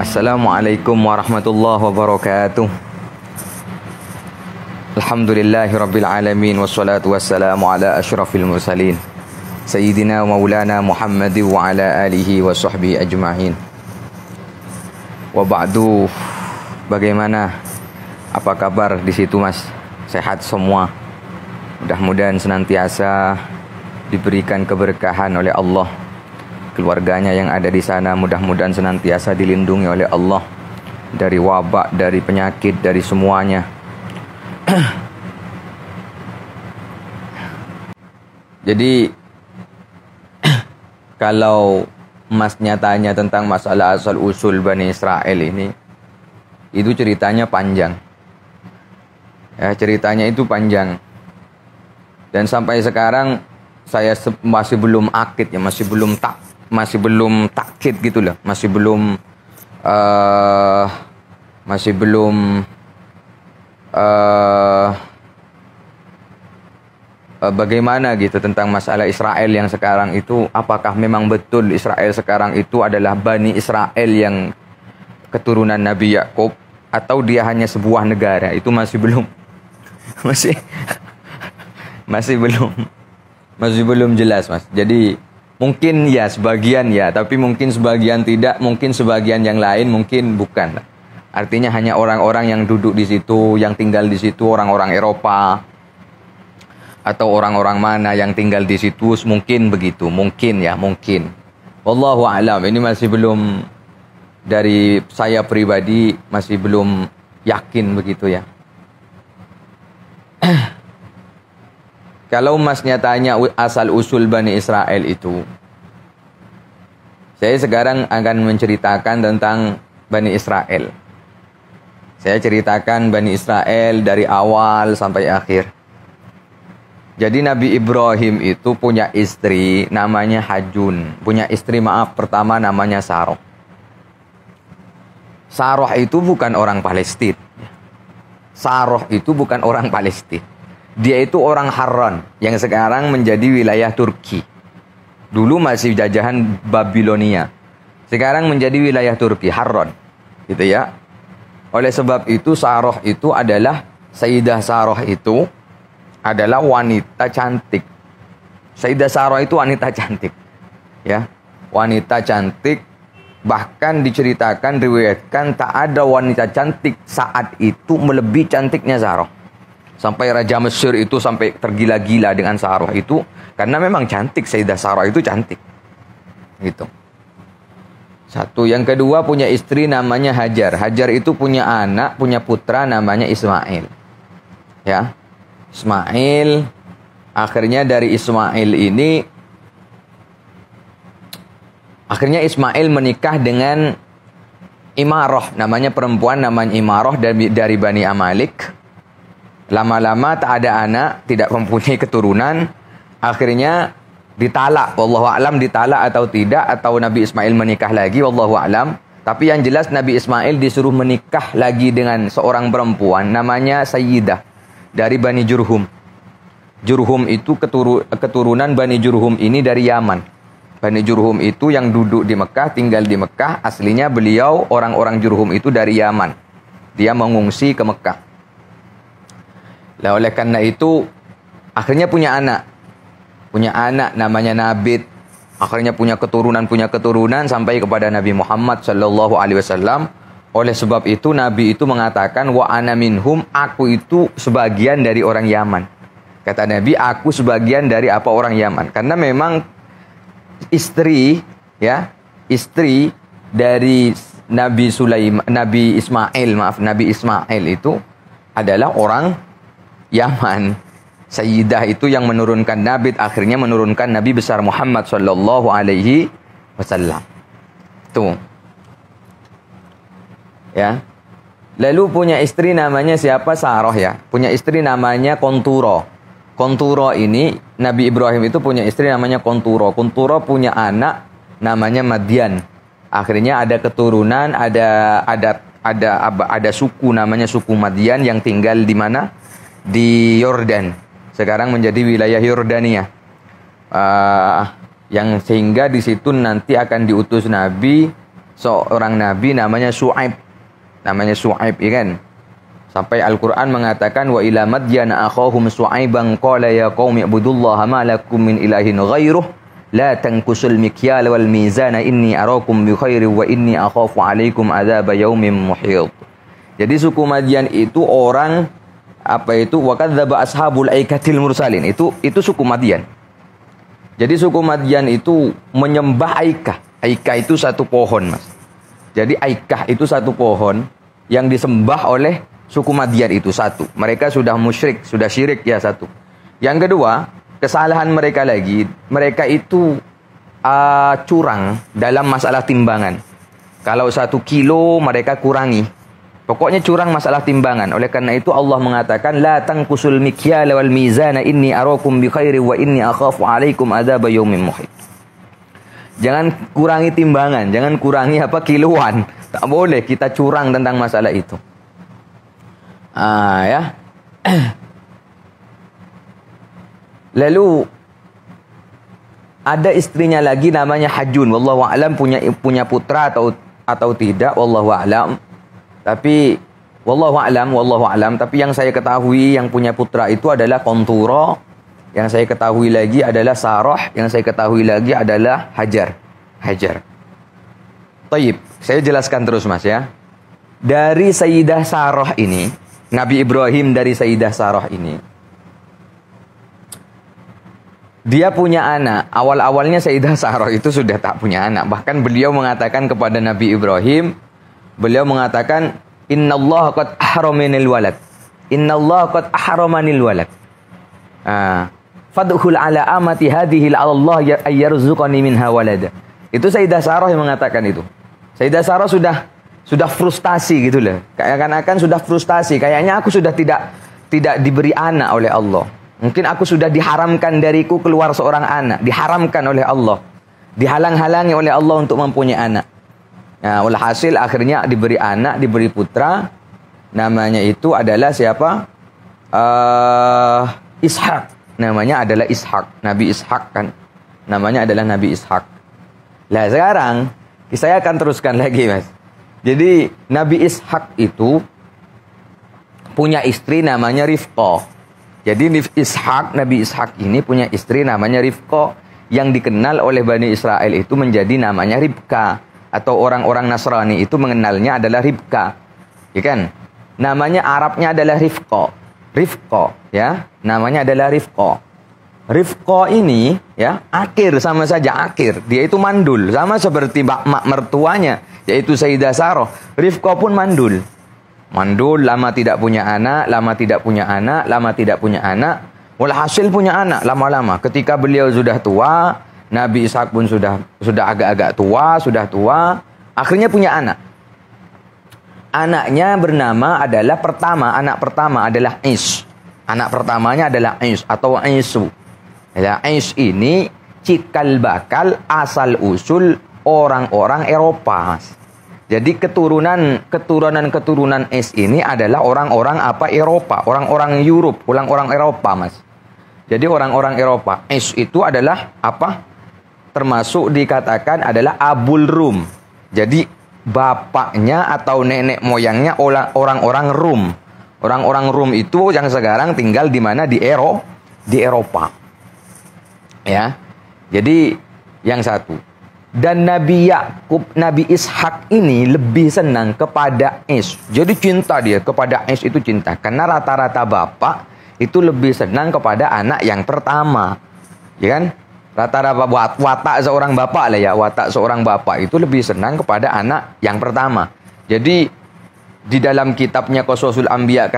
Assalamualaikum warahmatullahi wabarakatuh. Alhamdulillahirabbil alamin wassalatu wassalamu ala asyrafil mursalin Sayyidina wa maulana Muhammadin wa ala alihi wa sahbihi ajma'in. Wa ba'du, bagaimana? Apa kabar di situ, Mas? Sehat semua? Mudah-mudahan senantiasa diberikan keberkahan oleh Allah. Keluarganya yang ada di sana mudah-mudahan senantiasa dilindungi oleh Allah dari wabak, dari penyakit, dari semuanya. Jadi kalau Masnya tanya tentang masalah asal-usul Bani Israel ini, itu ceritanya panjang. Ya, ceritanya itu panjang. Dan sampai sekarang saya masih belum akid ya, masih belum takkid gitu loh, bagaimana gitu tentang masalah Israel yang sekarang itu, apakah memang betul Israel sekarang itu adalah Bani Israel yang keturunan Nabi Yakub atau dia hanya sebuah negara, itu masih belum masih belum jelas, Mas. Jadi mungkin ya sebagian ya, tapi mungkin sebagian tidak, mungkin sebagian yang lain mungkin bukan. Artinya hanya orang-orang yang duduk di situ, yang tinggal di situ, orang-orang Eropa atau orang-orang mana yang tinggal di situ, mungkin begitu, mungkin ya, mungkin. Wallahu a'lam, ini masih belum, dari saya pribadi masih belum yakin begitu ya. Kalau Masnya tanya asal-usul Bani Israel itu, saya sekarang akan menceritakan tentang Bani Israel. Saya ceritakan Bani Israel dari awal sampai akhir. Jadi Nabi Ibrahim itu punya istri namanya Hajun. Pertama namanya Saroh. Saroh itu bukan orang Palestina. Saroh itu bukan orang Palestina. Dia itu orang Harran yang sekarang menjadi wilayah Turki. Dulu masih jajahan Babilonia. Sekarang menjadi wilayah Turki, Harran. Gitu ya. Oleh sebab itu Saroh itu adalah, Sayyidah Saroh itu adalah wanita cantik. Sayyidah Saroh itu wanita cantik. Ya. Wanita cantik, bahkan diceritakan, riwayatkan tak ada wanita cantik saat itu melebihi cantiknya Saroh. Sampai Raja Mesir itu sampai tergila-gila dengan Saroh itu, karena memang cantik, Sayyidah Saroh itu cantik. Gitu. Satu. Yang kedua, punya istri namanya Hajar. Hajar itu punya anak, punya putra namanya Ismail. Ya. Ismail, akhirnya dari Ismail ini, akhirnya Ismail menikah dengan Imarah, namanya perempuan namanya Imarah dari Bani Amalik. Lama-lama tak ada anak, tidak mempunyai keturunan, akhirnya ditalak. Wallahu a'lam ditalak atau tidak, atau Nabi Ismail menikah lagi, wallahu a'lam. Tapi yang jelas Nabi Ismail disuruh menikah lagi dengan seorang perempuan namanya Sayyidah dari Bani Jurhum. Jurhum itu keturunan Bani Jurhum ini dari Yaman. Bani Jurhum itu yang duduk di Mekah, tinggal di Mekah. Aslinya beliau, orang-orang Jurhum itu dari Yaman. Dia mengungsi ke Mekah. Lah oleh karena itu akhirnya punya anak. Punya anak namanya Nabit. Akhirnya punya keturunan sampai kepada Nabi Muhammad sallallahu alaihi wasallam. Oleh sebab itu Nabi itu mengatakan, wa ana minhum, aku itu sebagian dari orang Yaman. Kata Nabi, aku sebagian dari orang Yaman. Karena memang istri dari Nabi Ismail itu adalah orang Yaman. Sayyidah itu yang menurunkan Nabi, akhirnya menurunkan Nabi besar Muhammad sallallahu alaihi wasallam. Tuh. Ya. Lalu punya istri namanya siapa? Saroh ya. Punya istri namanya Konturo. Konturo ini, Nabi Ibrahim itu punya istri namanya Konturo. Konturo punya anak namanya Madian. Akhirnya ada keturunan, ada suku namanya suku Madian yang tinggal di mana? Di Yordan. Sekarang menjadi wilayah Yordania. Yang sehingga di situ nanti akan diutus Nabi seorang nabi namanya Syuaib. Namanya Syuaib, ya kan? Sampai Al-Qur'an mengatakan wa ila madyana akhahum Syuaiban qala ya qaumi ibudullaha ma lakum min ilahin ghairuh la tankusul mikyal wal mizana inni arakum bi khairin wa inni akhafu alaikum adzab yaumin muhit. Jadi suku Madyan itu orang apa itu wa kadzdzaba ashabul aikatil mursalin. Itu suku Madyan. Jadi suku Madyan itu menyembah Aikah. Aikah itu satu pohon, Mas. Jadi Aikah itu satu pohon yang disembah oleh suku Madyan itu satu. Mereka sudah musyrik, sudah syirik ya satu. Yang kedua, kesalahan mereka lagi, mereka itu curang dalam masalah timbangan. Kalau 1 kilo mereka kurangi. Pokoknya curang masalah timbangan. Oleh karena itu Allah mengatakan la tanqusul mikyal wal mizana inni arakum bi khairin wa inni akhafu alaikum adzab yaumin muhit. Jangan kurangi timbangan, jangan kurangi kiloan. Tak boleh kita curang tentang masalah itu. Ya. Lalu ada istrinya lagi namanya Hajun. Wallahu a'lam punya putra atau tidak, wallahu a'lam. Tapi wallahu a'lam, tapi yang saya ketahui yang punya putra itu adalah Qantura, yang saya ketahui lagi adalah Sarah, yang saya ketahui lagi adalah Hajar. Taib, saya jelaskan terus, Mas, ya. Dari Sayyidah Sarah ini, Nabi Ibrahim dari Sayyidah Sarah ini, dia punya anak. Awal-awalnya Sayyidah Sarah itu sudah tak punya anak. Bahkan beliau mengatakan kepada Nabi Ibrahim, beliau mengatakan, Innallaha qad ahramanil walad. Innallaha qad ahramanil walad. Fadkhul ala amati hadhihi Allah ayyarzuqani minha walada. Itu Sayyidah Sarah yang mengatakan itu. Sayyidah Sarah sudah frustasi gitu loh. Kayak-kayakan sudah frustasi. Kayaknya aku sudah tidak diberi anak oleh Allah. Mungkin aku sudah diharamkan dariku keluar seorang anak. Diharamkan oleh Allah. Dihalang-halangi oleh Allah untuk mempunyai anak. Nah, walhasil akhirnya diberi anak, diberi putra. Namanya itu adalah siapa? Ishak. Namanya adalah Ishak. Nabi Ishak kan. Namanya adalah Nabi Ishak. Nah sekarang, saya akan teruskan lagi, Mas. Jadi Nabi Ishak itu punya istri namanya Rifqah. Jadi Nabi Ishak ini punya istri namanya Rifqah, yang dikenal oleh Bani Israel itu menjadi namanya Ribka. Atau orang-orang Nasrani itu mengenalnya adalah Ribka. Ya kan? Namanya Arabnya adalah Rifqah, ya. Namanya adalah Rifqah. Rifqah ini, ya, akir sama saja akir. Dia itu mandul, sama seperti mak mertuanya, yaitu Sayyidah Sarah. Rifqah pun mandul. Mandul, lama tidak punya anak, lama tidak punya anak, lama tidak punya anak. Walhasil punya anak lama-lama. Ketika beliau sudah tua, Nabi Ishak pun sudah agak-agak tua, sudah tua. Akhirnya punya anak. Anaknya bernama adalah anak pertama adalah Is. Anak pertamanya adalah Is atau Isu. Ya, Is ini cikal bakal asal usul orang-orang Eropa, Mas. Jadi keturunan Is ini adalah orang-orang Eropa, orang-orang Europe, orang-orang Eropa, Mas. Jadi orang-orang Eropa. Is itu adalah termasuk dikatakan adalah Abul Rum. Jadi bapaknya atau nenek moyangnya orang-orang Rum. Orang-orang Rum itu yang sekarang tinggal di mana? Di Eropa. Ya. Jadi yang satu. Dan Nabi Yakub, Nabi Ishak ini lebih senang kepada Is. Jadi cinta dia kepada Is itu cinta. Karena rata-rata bapak itu lebih senang kepada anak yang pertama. Ya kan? Rata-rata watak seorang bapak lah ya. Watak seorang bapak itu lebih senang kepada anak yang pertama. Jadi di dalam kitabnya Qasasul Anbiya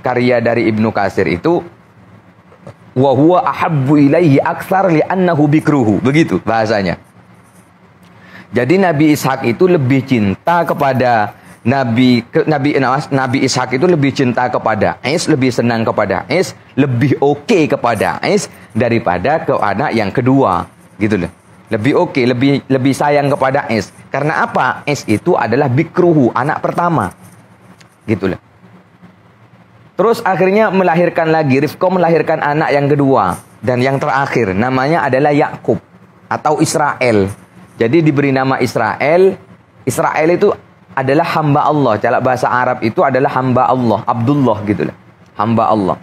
karya dari Ibnu Katsir itu wa huwa ahabbu ilaihi aktsar li'annahu bikruhu. Begitu bahasanya. Jadi Nabi Ishak itu lebih cinta kepada Nabi Ishak itu lebih cinta kepada Is, lebih senang kepada Is, lebih oke kepada Is daripada ke anak yang kedua, gitu loh. Lebih oke, lebih sayang kepada Is. Karena apa? Is itu adalah bikruhu, anak pertama. Gitu loh. Terus akhirnya melahirkan lagi, Rifqah melahirkan anak yang kedua dan yang terakhir, namanya adalah Yakub atau Israel. Jadi diberi nama Israel Israel itu adalah hamba Allah. Dalam bahasa Arab itu adalah hamba Allah, Abdullah gitu lah. Hamba Allah.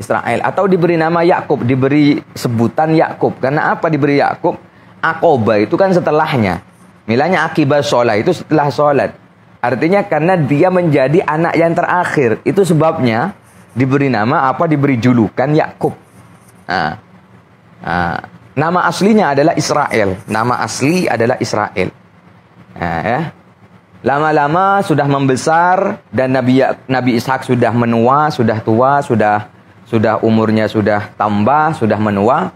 Israel atau diberi nama Yakub, diberi sebutan Yakub. Karena apa diberi Yakub? Aqobah itu kan setelahnya. Milanya akibah sholat itu setelah sholat. Artinya karena dia menjadi anak yang terakhir. Itu sebabnya diberi nama apa? Diberi julukan Yakub. Nama aslinya adalah Israel. Nama asli adalah Israel. Ya. Lama-lama sudah membesar dan Nabi Ishak sudah menua, sudah tua, sudah umurnya sudah tambah, sudah menua.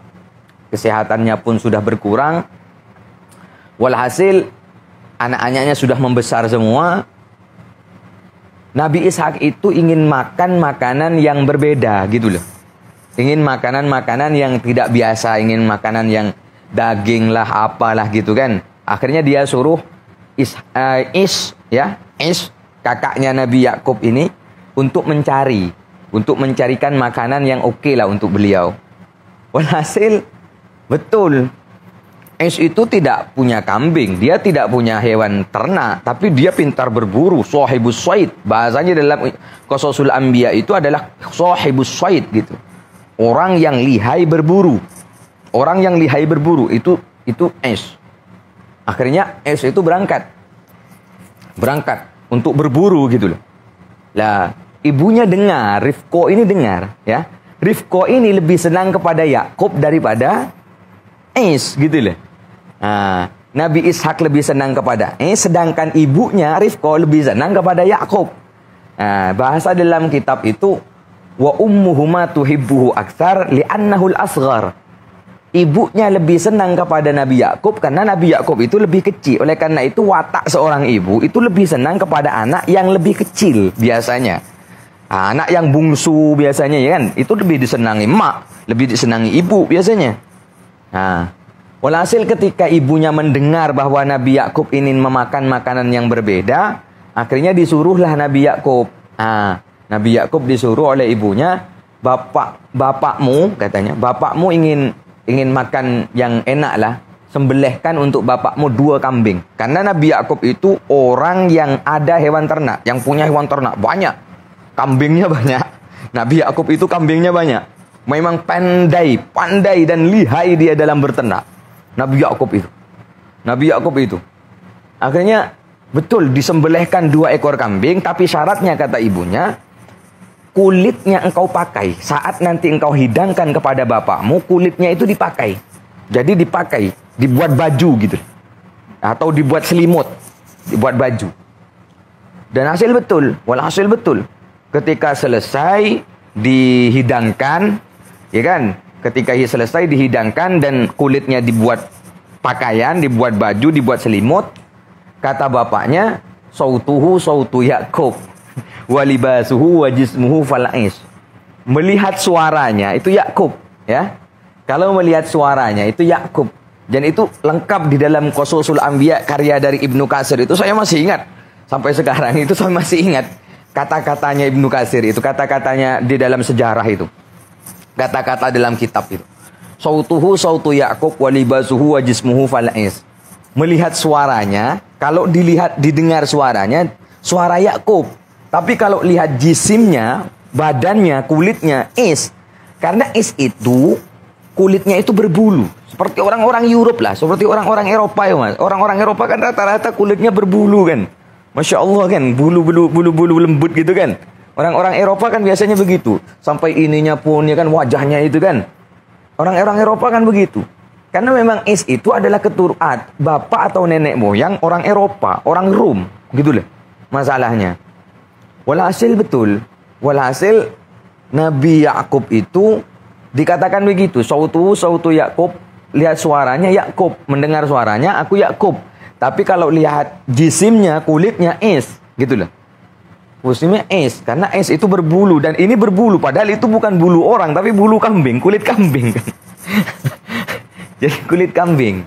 Kesehatannya pun sudah berkurang. Walhasil anak-anaknya sudah membesar semua. Nabi Ishak itu ingin makan makanan yang berbeda gitu loh. Ingin makanan-makanan yang tidak biasa, ingin makanan yang daging lah, apalah gitu kan. Akhirnya dia suruh Is, kakaknya Nabi Yakub ini untuk mencarikan makanan yang oke lah untuk beliau. Walhasil betul, Is itu tidak punya kambing, dia tidak punya hewan ternak, tapi dia pintar berburu, sahibus syaid. Bahasanya dalam Qasasul Anbiya itu adalah sahibus syaid gitu. Orang yang lihai berburu. Orang yang lihai berburu itu Is. Akhirnya Is itu berangkat untuk berburu gitu loh. Lah, ibunya dengar, Rifko ini dengar ya. Rifko ini lebih senang kepada Yakub daripada Is gitu loh. Nabi Ishak lebih senang kepada sedangkan ibunya Rifko lebih senang kepada Yakub. Bahasa dalam kitab itu wa ummuhuma tuhibbuhu aktsar li'annahu al-asghar. Ibunya lebih senang kepada Nabi Yakub karena Nabi Yakub itu lebih kecil. Oleh karena itu watak seorang ibu itu lebih senang kepada anak yang lebih kecil biasanya. Anak yang bungsu biasanya ya kan, itu lebih disenangi emak, lebih disenangi ibu biasanya. Walhasil ketika ibunya mendengar bahwa Nabi Yakub ingin memakan makanan yang berbeda, akhirnya disuruhlah Nabi Yakub. Nabi Yakub disuruh oleh ibunya, bapakmu katanya, bapakmu ingin makan yang enak lah, sembelihkan untuk bapakmu 2 kambing. Karena Nabi Yakub itu orang yang ada hewan ternak, yang punya hewan ternak banyak, kambingnya banyak. Nabi Yakub itu kambingnya banyak. Memang pandai dan lihai dia dalam berternak. Nabi Yakub itu. Akhirnya betul disembelihkan 2 ekor kambing, tapi syaratnya kata ibunya, kulitnya engkau pakai. Saat nanti engkau hidangkan kepada bapakmu, kulitnya itu dipakai. Jadi dipakai, dibuat baju gitu. Atau dibuat selimut, dibuat baju. Dan walhasil betul. Ketika selesai dihidangkan, ya kan? Ketika selesai dihidangkan dan kulitnya dibuat pakaian, dibuat baju, dibuat selimut, kata bapaknya, sautuhu sautu Yakub. Walibasuhu wajismuhu falais. Melihat suaranya itu Yakub ya. Kalau melihat suaranya itu Yakub. Dan itu lengkap di dalam Qasasul Anbiya karya dari Ibnu Katsir itu saya masih ingat. Sampai sekarang itu saya masih ingat kata-katanya Ibnu Katsir itu, kata-katanya di dalam sejarah itu. Kata-kata dalam kitab itu. Sautuhu sautu Yakub walibasuhu wajismuhu falais. Melihat suaranya, kalau didengar suaranya, suara Yakub. Tapi kalau lihat jisimnya, badannya, kulitnya, Is. Karena Is itu, kulitnya itu berbulu. Seperti orang-orang Europe lah. Seperti orang-orang Eropa ya mas. Orang-orang Eropa kan rata-rata kulitnya berbulu kan. Masya Allah kan. Bulu-bulu lembut gitu kan. Orang-orang Eropa kan biasanya begitu. Sampai ininya pun ya kan, wajahnya itu kan. Orang-orang Eropa kan begitu. Karena memang Is itu adalah keturunan bapak atau nenek moyang orang Eropa. Orang Rum. Gitu lah masalahnya. Walhasil Walhasil Nabi Yakub itu dikatakan begitu. Sautu Yakub. Lihat suaranya Yakub. Mendengar suaranya aku Yakub. Tapi kalau lihat jisimnya, kulitnya Is. Gitu loh. Jisimnya Is. Karena Is itu berbulu. Dan ini berbulu. Padahal itu bukan bulu orang. Tapi bulu kambing. Kulit kambing kan. Jadi kulit kambing.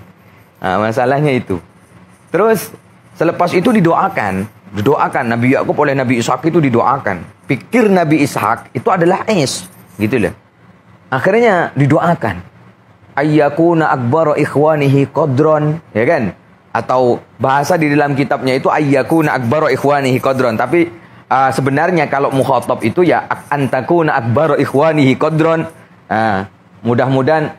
Masalahnya itu. Terus selepas itu didoakan Nabi Yakub oleh Nabi Ishak itu didoakan. Pikir Nabi Ishak itu adalah Is, gitu loh. Akhirnya didoakan. Ayyakuna akbaru ikhwanihi qadron, ya kan? Atau bahasa di dalam kitabnya itu ayyakuna akbaru ikhwanihi qadron. Tapi sebenarnya kalau mukhatab itu ya antakuna akbaru ikhwanihi qadron. Mudah-mudahan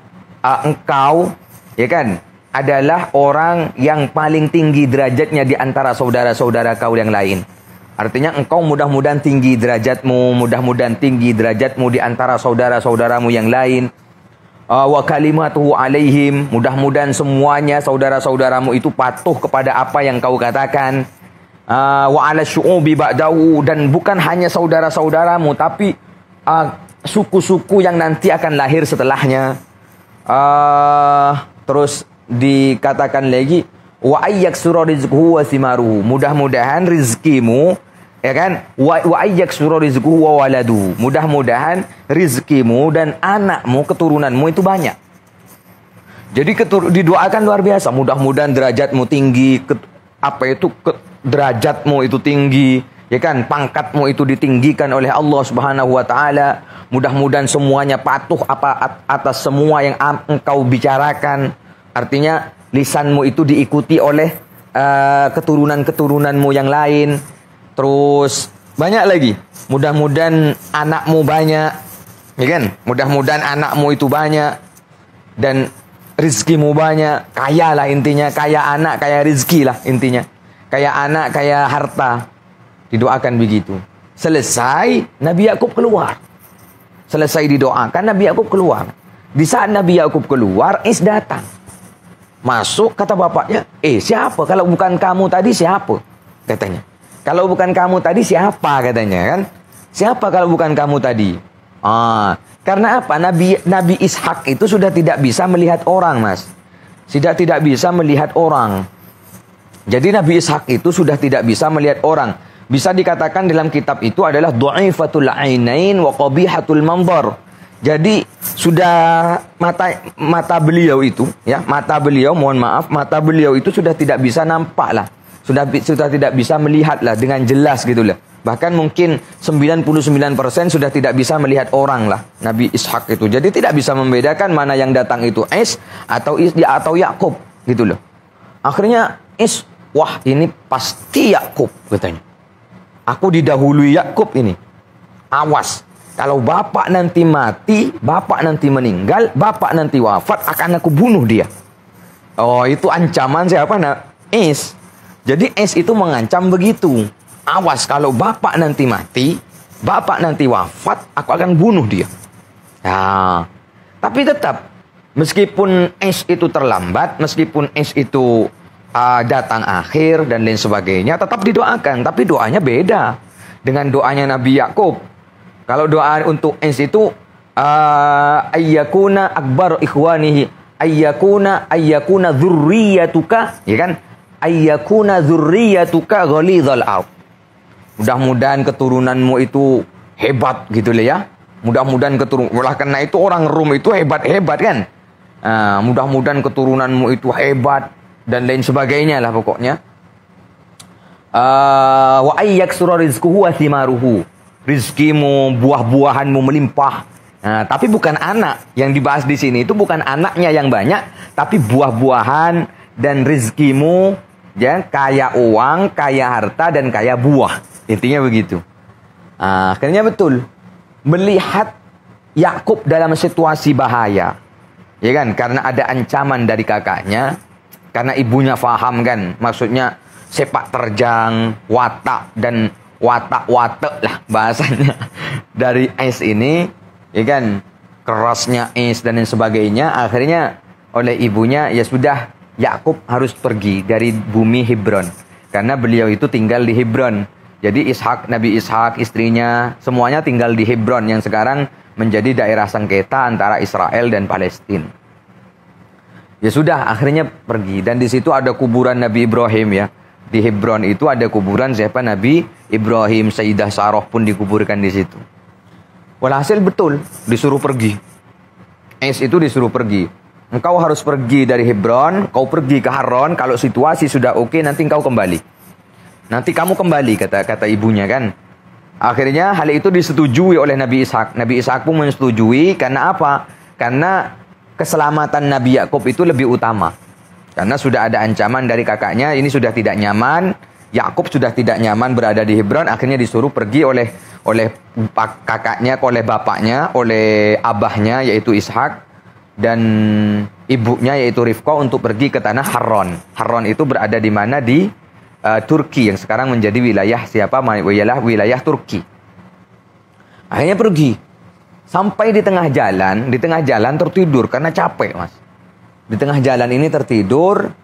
engkau ya kan adalah orang yang paling tinggi derajatnya di antara saudara-saudara kau yang lain. Artinya engkau mudah-mudahan tinggi derajatmu, mudah-mudahan tinggi derajatmu di antara saudara-saudaramu yang lain. Wa kalimatuhu alaihim, mudah-mudahan semuanya saudara-saudaramu itu patuh kepada apa yang kau katakan. Wa ala syu'ubi ba'dahu, dan bukan hanya saudara-saudaramu tapi suku-suku yang nanti akan lahir setelahnya. Terus dikatakan lagi wa ayyaksura rizquhu wa thimaruhu, mudah-mudahan rizkimu ya kan wa ayyaksura rizquhu wa waladu, mudah-mudahan rizkimu dan anakmu keturunanmu itu banyak. Jadi didoakan luar biasa, mudah-mudahan derajatmu tinggi, derajatmu itu tinggi ya kan, pangkatmu itu ditinggikan oleh Allah Subhanahu wa taala, mudah-mudahan semuanya patuh atas semua yang engkau bicarakan. Artinya lisanmu itu diikuti oleh keturunan-keturunanmu yang lain. Terus banyak lagi. Mudah-mudahan anakmu banyak, ya kan? Mudah-mudahan anakmu itu banyak dan rizkimu banyak. Kaya lah intinya, kaya anak, kaya rizki lah intinya. Kaya anak, kaya harta. Didoakan begitu. Selesai, Nabi Yakub keluar. Selesai didoakan, Nabi Yakub keluar. Di saat Nabi Yakub keluar, Is datang. Masuk, kata bapaknya, siapa? Kalau bukan kamu tadi siapa? Katanya. Kalau bukan kamu tadi siapa? Katanya kan. Siapa kalau bukan kamu tadi? Karena apa? Nabi Ishak itu sudah tidak bisa melihat orang, Mas. Tidak bisa melihat orang. Jadi Nabi Ishak itu sudah tidak bisa melihat orang. Bisa dikatakan dalam kitab itu adalah dha'ifatul ainain wa qabihatul manzar. Jadi sudah mata beliau itu ya, mata beliau itu sudah tidak bisa nampak lah. Sudah tidak bisa melihat lah dengan jelas gitu lah. Bahkan mungkin 99% sudah tidak bisa melihat orang lah Nabi Ishak itu. Jadi tidak bisa membedakan mana yang datang itu atau Yakub gitu loh. Akhirnya wah ini pasti Yakub katanya. Aku didahului Yakub ini. Awas. Kalau bapak nanti mati, bapak nanti meninggal, bapak nanti wafat, akan aku bunuh dia. Oh, itu ancaman siapa? Jadi itu mengancam begitu. Awas, kalau bapak nanti mati, bapak nanti wafat, aku akan bunuh dia. Nah, tapi tetap, meskipun itu terlambat, meskipun itu datang akhir dan lain sebagainya, tetap didoakan. Tapi doanya beda dengan doanya Nabi Yakub. Kalau doa untuk itu ayyakuna akbar ikhwanihi ayyakuna dzurriyyatuka, ya kan? Ayyakuna dzurriyyatuka ghalidhal ard. Mudah-mudahan keturunanmu itu hebat gitu lah ya. Mudah-mudahan karena itu orang Rum itu hebat-hebat kan. Mudah-mudahan keturunanmu itu hebat dan lain sebagainya lah pokoknya. Wa ayyaksura rizquhu wa thimaruhu. Rizkimu, buah-buahanmu melimpah. Nah, tapi bukan anak yang dibahas di sini, itu bukan anaknya yang banyak, tapi buah-buahan dan rizkimu ya, kaya uang, kaya harta dan kaya buah. Intinya begitu. Akhirnya betul melihat Yakub dalam situasi bahaya. Ya kan? Karena ada ancaman dari kakaknya, karena ibunya faham kan, maksudnya sepak terjang, watak dan watak lah bahasanya dari ini, ya kan, kerasnya dan lain sebagainya. Akhirnya oleh ibunya ya sudah, Yakub harus pergi dari bumi Hebron karena beliau itu tinggal di Hebron. Jadi Nabi Ishak, istrinya semuanya tinggal di Hebron yang sekarang menjadi daerah sengketa antara Israel dan Palestina. Ya sudah, akhirnya pergi dan di situ ada kuburan Nabi Ibrahim ya. Di Hebron itu ada kuburan siapa? Nabi Ibrahim, Sayyidah Sarah pun dikuburkan di situ. Walhasil betul disuruh pergi. Itu disuruh pergi. Engkau harus pergi dari Hebron, kau pergi ke Haran. Kalau situasi sudah oke, nanti engkau kembali. Nanti kamu kembali, kata ibunya kan. Akhirnya hal itu disetujui oleh Nabi Ishak. Nabi Ishak pun menyetujui. Karena apa? Karena keselamatan Nabi Yakub itu lebih utama. Karena sudah ada ancaman dari kakaknya, ini sudah tidak nyaman. Yakub sudah tidak nyaman berada di Hebron, akhirnya disuruh pergi oleh kakaknya, oleh bapaknya, oleh abahnya yaitu Ishak dan ibunya yaitu Rifqah untuk pergi ke tanah Harran. Harran itu berada di mana? Di Turki yang sekarang menjadi wilayah wilayah Turki. Akhirnya pergi. Sampai di tengah jalan tertidur karena capek, Mas. Di tengah jalan ini tertidur,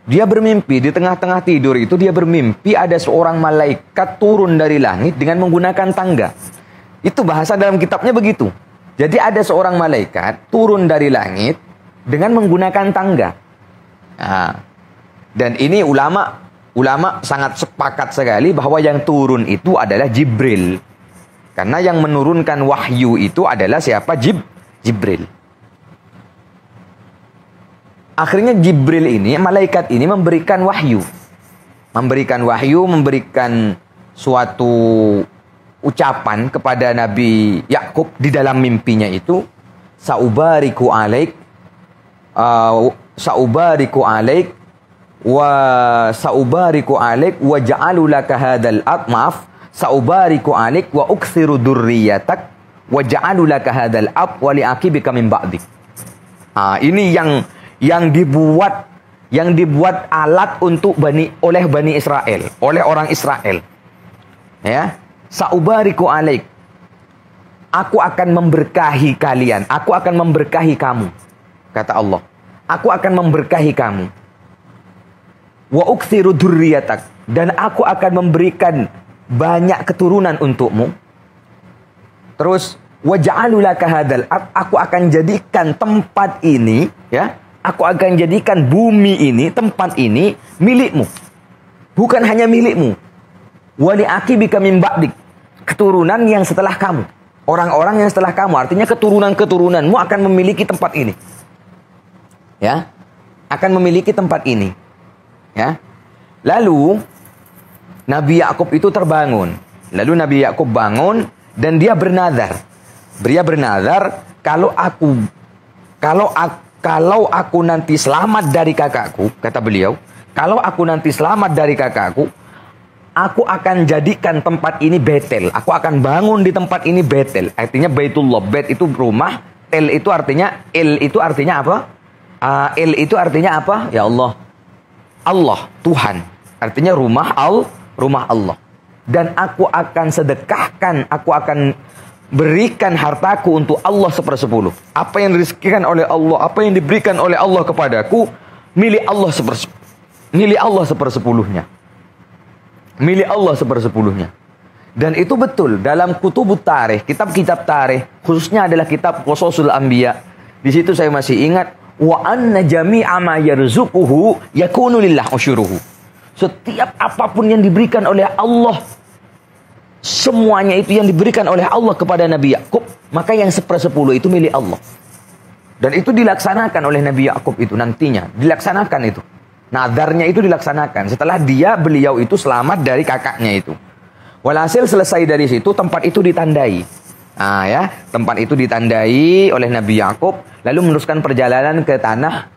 dia bermimpi, di tengah-tengah tidur itu dia bermimpi ada seorang malaikat turun dari langit dengan menggunakan tangga. Itu bahasa dalam kitabnya begitu. Jadi ada seorang malaikat turun dari langit dengan menggunakan tangga. Nah, dan ini ulama sangat sepakat sekali bahwa yang turun itu adalah Jibril. Karena yang menurunkan wahyu itu adalah siapa? Jibril. Akhirnya Jibril ini, malaikat ini memberikan wahyu. Memberikan suatu ucapan kepada Nabi Yakub di dalam mimpinya itu. Saubariku alaik wa ja'alu laka hadal ard. Maaf. Saubariku alaik wa uksiru durriyatak wa ja'alu laka hadal ard wa li'aqibika min ba'dik. Ini yang dibuat alat untuk oleh Bani Israel, oleh orang Israel. Ya, saubariku alaik. Aku akan memberkahi kalian, aku akan memberkahi kamu. Kata Allah, aku akan memberkahi kamu. Wa uksiru dzurriyyatak, dan aku akan memberikan banyak keturunan untukmu. Terus wa ja'alu laka hadzal ard, aku akan jadikan tempat ini, ya. Aku akan jadikan bumi ini, tempat ini, milikmu. Bukan hanya milikmu. Wa li'aqibika min ba'dik. Keturunan yang setelah kamu. Orang-orang yang setelah kamu. Artinya keturunan-keturunanmu akan memiliki tempat ini. Ya. Akan memiliki tempat ini. Ya. Lalu, Nabi Yakub itu terbangun. Lalu Nabi Yakub bangun dan dia bernazar. Dia bernazar, kalau aku nanti selamat dari kakakku, kata beliau, kalau aku nanti selamat dari kakakku, aku akan jadikan tempat ini Betel. Aku akan bangun di tempat ini Betel. Artinya Baitullah. Bet itu rumah, El itu artinya apa? El itu artinya apa? Ya Allah. Allah, Tuhan. Artinya rumah Allah. Dan aku akan sedekahkan, aku akan berikan hartaku untuk Allah 1/10. Apa yang dirizkikan oleh Allah, apa yang diberikan oleh Allah kepadaku, milik Allah 1/10-nya. Milik Allah 1/10-nya. Dan itu betul dalam kutubut tarikh, kitab-kitab tarikh, khususnya adalah kitab Qasasul Anbiya. Di situ saya masih ingat, wa anna jami'a ma yarzuquhu yakunu lillah usyuruhu. Setiap apapun yang diberikan oleh Allah, semuanya itu yang diberikan oleh Allah kepada Nabi Yakub, maka yang 1/10 itu milik Allah. Dan itu dilaksanakan oleh Nabi Yakub itu nantinya. Dilaksanakan itu. Nadarnya itu dilaksanakan. Setelah beliau itu selamat dari kakaknya itu. Walhasil selesai dari situ, tempat itu ditandai. Tempat itu ditandai oleh Nabi Yakub. Lalu meneruskan perjalanan ke tanah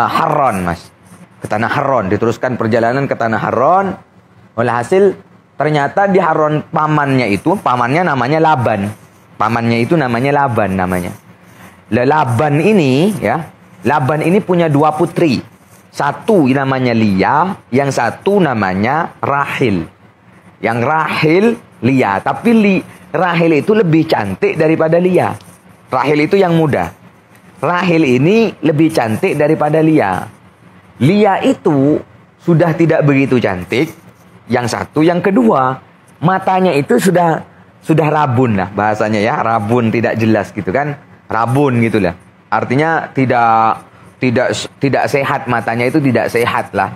Harran, Mas. Ke tanah Harran. Diteruskan perjalanan ke tanah Harran. Walhasil ternyata di Harran pamannya namanya Laban. Pamannya itu namanya Laban namanya. Laban ini punya 2 putri. Satu namanya Lia, yang satu namanya Rahil. Yang Rahil, Lia. Tapi Rahil itu lebih cantik daripada Lia. Rahil itu yang muda. Rahil ini lebih cantik daripada Lia. Lia itu sudah tidak begitu cantik. Yang satu, yang kedua, matanya itu sudah rabun lah bahasanya ya, rabun tidak jelas gitu kan, rabun gitulah. Artinya tidak sehat, matanya itu tidak sehat lah.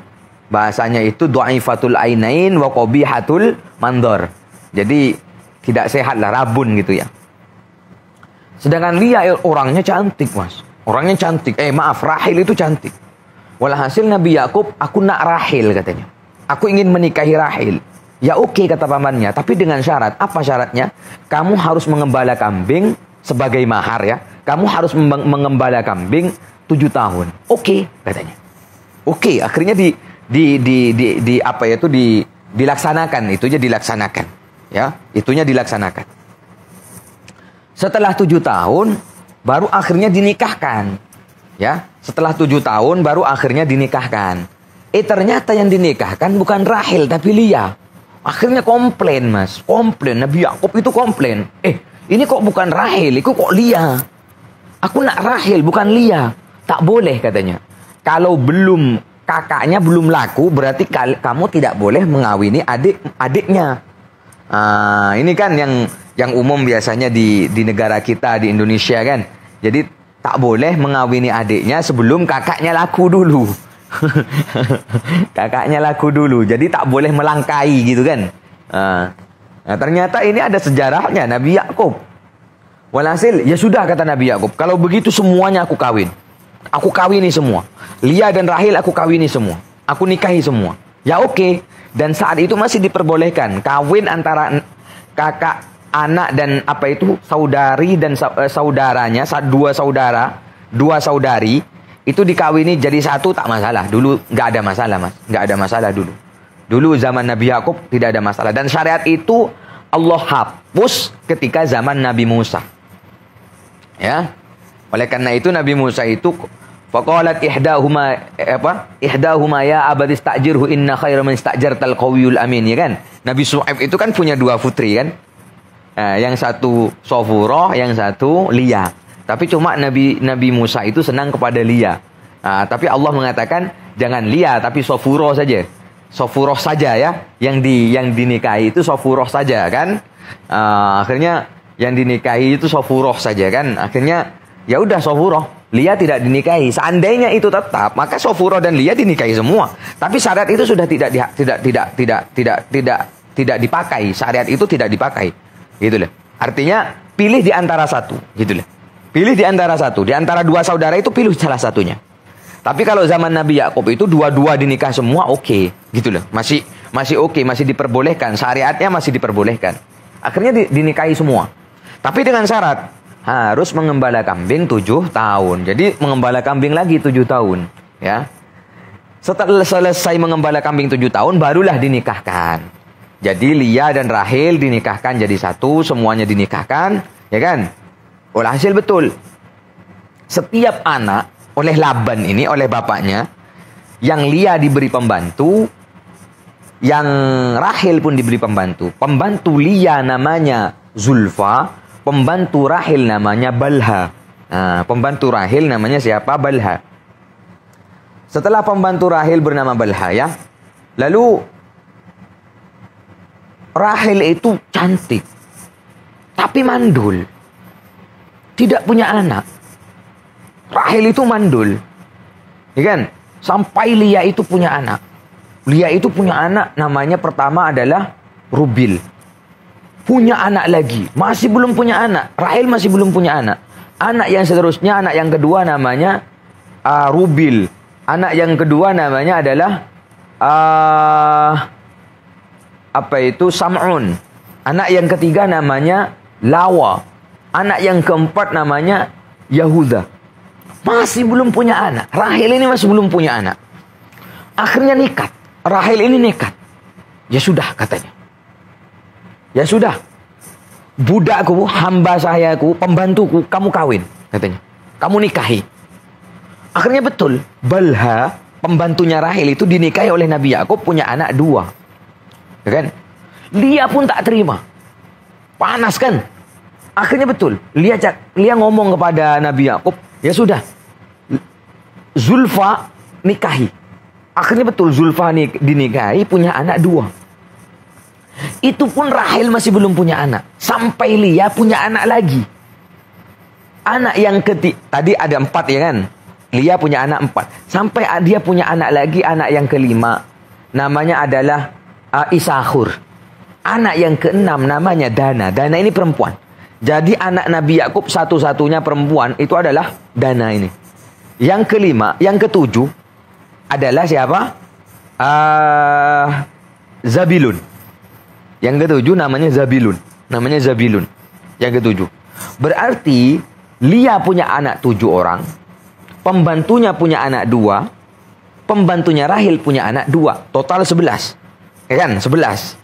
Bahasanya itu dhaifatul ainain wa qabihatul mandor. Jadi tidak sehat lah, rabun gitu ya. Sedangkan Lia orangnya cantik, Mas. Orangnya cantik. Rahil itu cantik. Walhasil Nabi Yakub, aku nak Rahil katanya. Aku ingin menikahi Rahil. Ya oke, kata pamannya. Tapi dengan syarat. Apa syaratnya? Kamu harus mengembala kambing sebagai mahar ya. Kamu harus mengembala kambing 7 tahun. Oke, katanya. Oke, akhirnya apa ya itu dilaksanakan, itunya dilaksanakan. Ya, itunya dilaksanakan. Setelah 7 tahun baru akhirnya dinikahkan. Ya, setelah 7 tahun baru akhirnya dinikahkan. Ternyata yang dinikahkan bukan Rahel tapi Lia. Akhirnya komplain, Mas. Komplain, Nabi Yakub itu komplain. Ini kok bukan Rahel, itu kok Lia. Aku nak Rahel, bukan Lia. Tak boleh katanya. Kalau kakaknya belum laku, berarti kamu tidak boleh mengawini adiknya. Ini kan yang umum biasanya di negara kita, di Indonesia kan. Jadi tak boleh mengawini adiknya sebelum kakaknya laku dulu. Kakaknya laku dulu. Jadi tak boleh melangkai gitu kan. Nah, ternyata ini ada sejarahnya Nabi Yakub. Walhasil, ya sudah kata Nabi Yakub, kalau begitu semuanya aku kawin. Aku kawini semua. Lia dan Rahel aku kawini semua. Aku nikahi semua. Ya oke. Dan saat itu masih diperbolehkan kawin antara kakak, anak dan apa itu saudari dan saudaranya, dua saudari itu dikawini jadi satu tak masalah. Dulu nggak ada masalah, Mas. Nggak ada masalah dulu. Dulu zaman Nabi Yakub tidak ada masalah. Dan syariat itu Allah hapus ketika zaman Nabi Musa. Ya. Oleh karena itu Nabi Musa itu faqalat ihdahuma ya abadi istajirhu inna khairan man istajartal qawiyul amin, ya kan? Nabi Syuaib itu kan punya 2 putri kan? Yang satu Sofurah, yang satu Lia. Tapi cuma Nabi Musa itu senang kepada Lia. Tapi Allah mengatakan jangan Lia tapi Sofurah saja. Sofurah saja ya. Yang dinikahi itu Sofurah saja kan? Akhirnya yang dinikahi itu Sofurah saja kan? Akhirnya ya udah Sofurah. Lia tidak dinikahi. Seandainya itu tetap, maka Sofurah dan Lia dinikahi semua. Tapi syariat itu sudah tidak dipakai. Syariat itu tidak dipakai. Gitu loh. Artinya pilih di antara satu, gitu loh. Pilih di antara satu. Di antara 2 saudara itu pilih salah satunya. Tapi kalau zaman Nabi Yakub itu 2-2 dinikah semua oke, gitu loh. Masih oke, masih diperbolehkan. Syariatnya masih diperbolehkan. Akhirnya dinikahi semua. Tapi dengan syarat harus mengembala kambing 7 tahun. Jadi mengembala kambing lagi 7 tahun, ya. Setelah selesai mengembala kambing 7 tahun barulah dinikahkan. Jadi Lia dan Rahel dinikahkan jadi satu, semuanya dinikahkan, ya kan? Hasil betul. Setiap anak oleh Laban ini, oleh bapaknya, yang Lia diberi pembantu, yang Rahel pun diberi pembantu. Pembantu Lia namanya Zulfa, pembantu Rahel namanya Balha. Pembantu Rahel namanya siapa? Balha. Setelah pembantu Rahel bernama Balha, ya. Lalu Rahel itu cantik, tapi mandul. Tidak punya anak. Rahel itu mandul. Ya kan? Sampai Lia itu punya anak. Lia itu punya anak, namanya pertama adalah Rubil. Punya anak lagi, masih belum punya anak. Rahel masih belum punya anak. Anak yang seterusnya, anak yang kedua namanya Rubil. Anak yang kedua namanya adalah Sam'un. Anak yang ketiga namanya Lawa. Anak yang keempat namanya Yahuda. Masih belum punya anak. Rahel ini masih belum punya anak. Akhirnya nekat. Rahel ini nekat. Ya sudah katanya. Ya sudah. Budakku, hamba sayaku, pembantuku, kamu kawin katanya. Kamu nikahi. Akhirnya betul. Balha, pembantunya Rahel itu dinikahi oleh Nabi Yakub, punya anak 2. Ya kan? Lia pun tak terima. Panas kan? Akhirnya betul. Lia ngomong kepada Nabi Yakub, ya sudah. Zulfa nikahi. Akhirnya betul Zulfa dinikahi, punya anak 2. Itu pun Rahel masih belum punya anak. Sampai Lia punya anak lagi. Anak yang tadi ada 4 ya kan? Lia punya anak 4. Sampai dia punya anak lagi, anak yang kelima. Namanya adalah Isakhur. Anak yang ke-6 namanya Dana. Dana ini perempuan. Jadi anak Nabi Yakub satu-satunya perempuan itu adalah Dana ini. Yang kelima, yang ke-7 adalah siapa? Zabilun. Yang ke-7 namanya Zabilun. Namanya Zabilun. Yang ke-7. Berarti Lia punya anak 7 orang. Pembantunya punya anak 2. Pembantunya Rahil punya anak 2. Total 11. Ya kan? 11.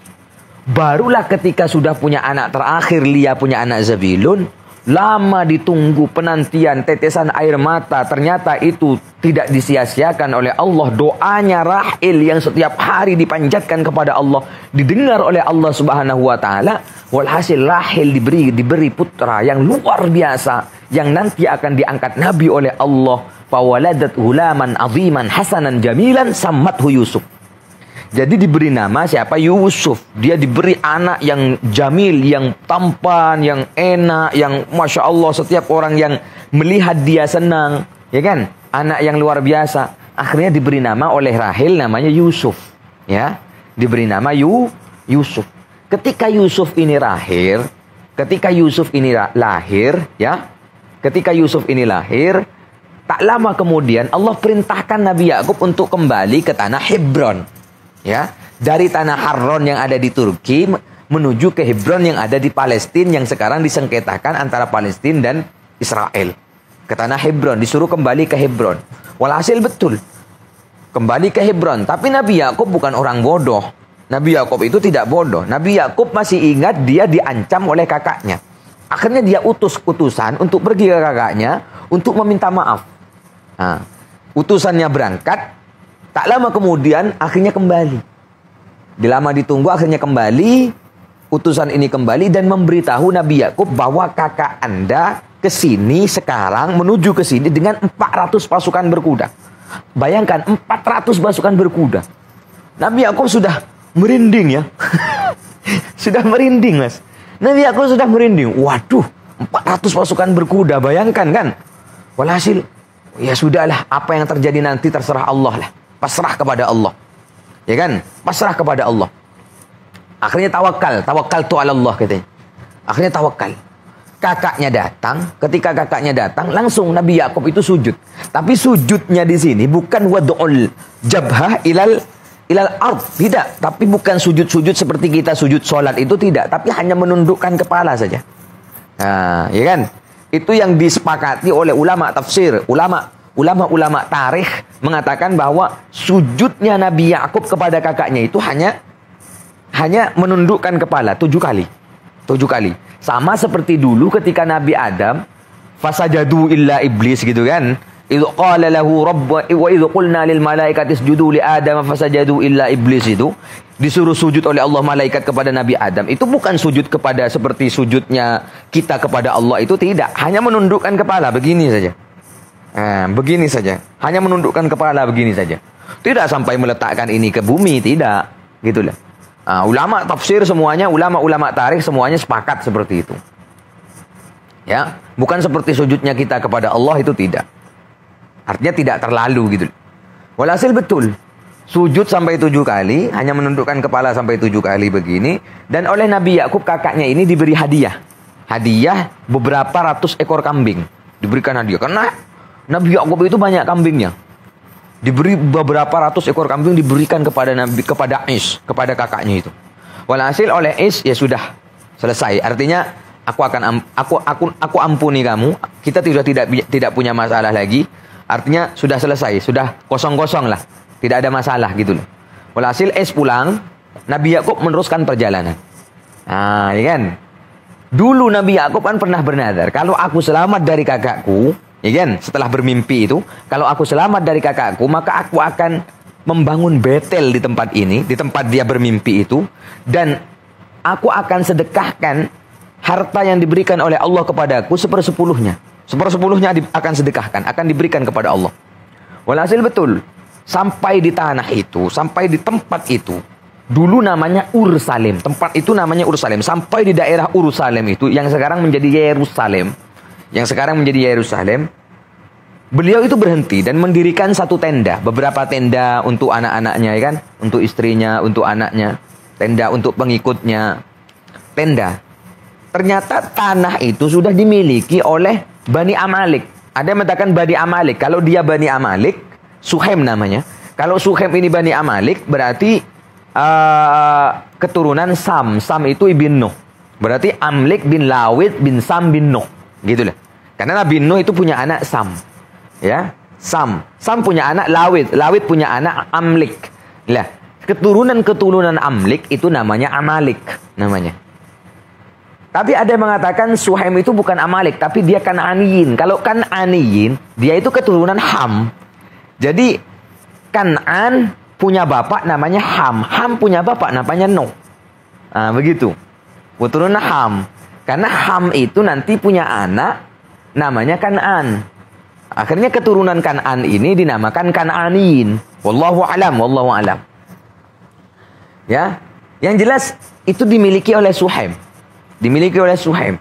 Barulah ketika sudah punya anak terakhir, Lia punya anak Zabilun. Lama ditunggu, penantian, tetesan air mata. Ternyata itu tidak disia-siakan oleh Allah. Doanya Rahil yang setiap hari dipanjatkan kepada Allah, didengar oleh Allah Subhanahu wa Ta'ala. Walhasil Rahil diberi putra yang luar biasa, yang nanti akan diangkat Nabi oleh Allah. Fawaladat hulaman aziman hasanan jamilan sammathu Yusuf. Jadi diberi nama siapa? Yusuf. Dia diberi anak yang jamil, yang tampan, yang enak, yang Masya Allah setiap orang yang melihat dia senang. Ya kan? Anak yang luar biasa. Akhirnya diberi nama oleh Rahil namanya Yusuf. Ya, diberi nama Yusuf. Ketika Yusuf ini lahir, tak lama kemudian Allah perintahkan Nabi Yakub untuk kembali ke tanah Hebron. Ya, dari tanah Harran yang ada di Turki menuju ke Hebron yang ada di Palestina yang sekarang disengketakan antara Palestina dan Israel. Ke tanah Hebron, disuruh kembali ke Hebron. Walhasil betul, kembali ke Hebron. Tapi Nabi Yakub bukan orang bodoh. Nabi Yakub itu tidak bodoh. Nabi Yakub masih ingat dia diancam oleh kakaknya. Akhirnya dia utus utusan untuk pergi ke kakaknya untuk meminta maaf. Nah, utusannya berangkat. Tak lama kemudian akhirnya kembali. Lama ditunggu akhirnya kembali. Utusan ini kembali dan memberitahu Nabi Yakub bahwa kakak Anda ke sini sekarang, menuju ke sini dengan 400 pasukan berkuda. Bayangkan 400 pasukan berkuda. Nabi Yakub sudah merinding ya. Sudah merinding, Mas. Nabi Yakub sudah merinding. Waduh, 400 pasukan berkuda, bayangkan kan? Walhasil, ya sudahlah, apa yang terjadi nanti terserah Allah lah. Pasrah kepada Allah. Ya kan? Pasrah kepada Allah. Akhirnya tawakal tu ala Allah katanya. Akhirnya tawakal. Kakaknya datang, ketika kakaknya datang langsung Nabi Yakub itu sujud. Tapi sujudnya di sini bukan wad'ul jabhah ilal ard, tidak, tapi bukan sujud-sujud seperti kita sujud sholat itu, tidak, tapi hanya menundukkan kepala saja. Nah, ya kan? Itu yang disepakati oleh ulama tafsir, ulama tarikh mengatakan bahwa sujudnya Nabi Yakub kepada kakaknya itu hanya menundukkan kepala 7 kali. 7 kali. Sama seperti dulu ketika Nabi Adam fasajadu illa iblis gitu kan. Idzu qala lahu rabb wa idzu qulna lil malaikati isjudu li Adam fasajadu illa iblis, itu disuruh sujud oleh Allah malaikat kepada Nabi Adam. Itu bukan sujud kepada seperti sujudnya kita kepada Allah, itu tidak, hanya menundukkan kepala begini saja. Begini saja, hanya menundukkan kepala begini saja, tidak sampai meletakkan ini ke bumi, tidak, gitulah. Ulama tafsir semuanya, ulama tarikh semuanya sepakat seperti itu. Ya, bukan seperti sujudnya kita kepada Allah, itu tidak. Artinya tidak terlalu gitu. Walhasil betul, sujud sampai 7 kali, hanya menundukkan kepala sampai 7 kali begini. Dan oleh Nabi Yakub kakaknya ini diberi hadiah beberapa ratus ekor kambing, diberikan hadiah karena Nabi Yakub itu banyak kambingnya. Diberi beberapa ratus ekor kambing diberikan kepada Is, kepada kakaknya itu. Walhasil oleh Is, ya sudah selesai. Artinya aku ampuni kamu. Kita tidak punya masalah lagi. Artinya sudah selesai, sudah kosong-kosong lah. Tidak ada masalah gitu loh. Walhasil Is pulang, Nabi Yakub meneruskan perjalanan. Nah, ya kan? Dulu Nabi Yakub kan pernah bernazar, kalau aku selamat dari kakakku, ya kan, setelah bermimpi itu, kalau aku selamat dari kakakku, maka aku akan membangun Betel di tempat ini, di tempat dia bermimpi itu, dan aku akan sedekahkan harta yang diberikan oleh Allah kepadaku 1/10-nya. 1/10-nya akan sedekahkan, akan diberikan kepada Allah. Walhasil betul, sampai di tanah itu, sampai di tempat itu, dulu namanya Ursalim, tempat itu namanya Ursalim, sampai di daerah Ursalim itu, yang sekarang menjadi Yerusalem, beliau itu berhenti dan mendirikan satu tenda, beberapa tenda untuk anak-anaknya, ya kan, untuk istrinya, untuk anaknya, tenda untuk pengikutnya, tenda. Ternyata tanah itu sudah dimiliki oleh Bani Amalik. Ada yang mengatakan Bani Amalik. Kalau dia Bani Amalik, Suhem namanya. Kalau Suhem ini Bani Amalik, berarti keturunan Sam. Sam itu ibn Nuh. Berarti Amlik bin Lawid bin Sam bin Nuh. Gitu lah. Karena Nabi Nuh itu punya anak Sam. Ya, Sam. Sam punya anak Lawid. Lawid punya anak Amlik. Lah, keturunan-keturunan Amlik itu namanya Amalik namanya. Tapi ada yang mengatakan Suhaim itu bukan Amalik, tapi dia Kan'aniyin. Kalau Kan'aniyin, dia itu keturunan Ham. Jadi Kan'an punya bapak namanya Ham. Ham punya bapak namanya Nuh. Nah, begitu. Keturunan Ham. Karena Ham itu nanti punya anak namanya Kan'an. Akhirnya keturunan Kan'an ini dinamakan Kan'aniyin. Wallahu alam, wallahu alam. Ya, yang jelas itu dimiliki oleh Suhaim. Dimiliki oleh Suhaim.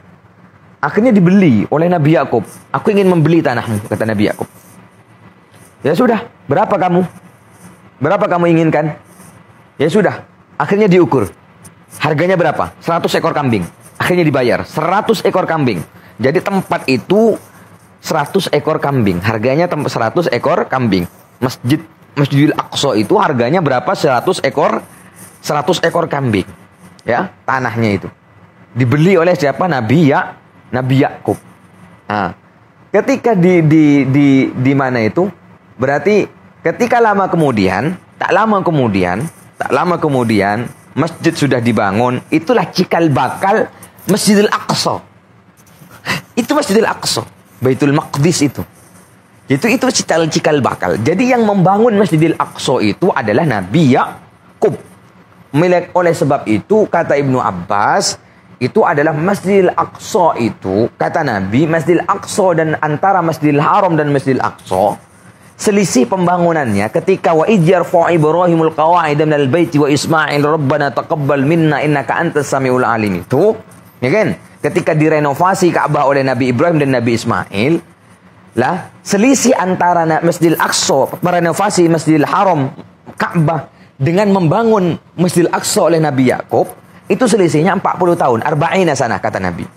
Akhirnya dibeli oleh Nabi Yakub. Aku ingin membeli tanahmu, kata Nabi Yakub. Ya sudah, berapa kamu? Berapa kamu inginkan? Ya sudah, akhirnya diukur. Harganya berapa? 100 ekor kambing. Akhirnya dibayar 100 ekor kambing. Jadi tempat itu 100 ekor kambing. Harganya 100 ekor kambing. Masjidil Aqsa itu harganya berapa? 100 ekor kambing. Ya, tanahnya itu. Dibeli oleh siapa? Nabi Yakub. Nah, ketika di mana itu? Berarti ketika tak lama kemudian masjid sudah dibangun, itulah cikal bakal Masjidil Aqsa. Itu Masjidil Aqsa. Baitul Maqdis itu cikal bakal. Jadi yang membangun Masjidil Aqsa itu adalah Nabi Yakub. Oleh sebab itu kata Ibnu Abbas, itu adalah Masjidil Aqsa itu, kata Nabi, Masjidil Aqsa dan antara Masjidil Haram dan Masjidil Aqsa, selisih pembangunannya ketika wa idyarfa Ibrahimul qawa'id minal baiti wa Ismail rabbana taqabbal minna innaka antas samiul alim itu, ya kan? Ketika direnovasi Ka'bah oleh Nabi Ibrahim dan Nabi Ismail, lah selisih antara Masjidil Aqsa, merenovasi Masjidil Haram Ka'bah dengan membangun Masjidil Aqsa oleh Nabi Yakub, itu selisihnya 40 tahun, arba'ina sanah kata Nabi.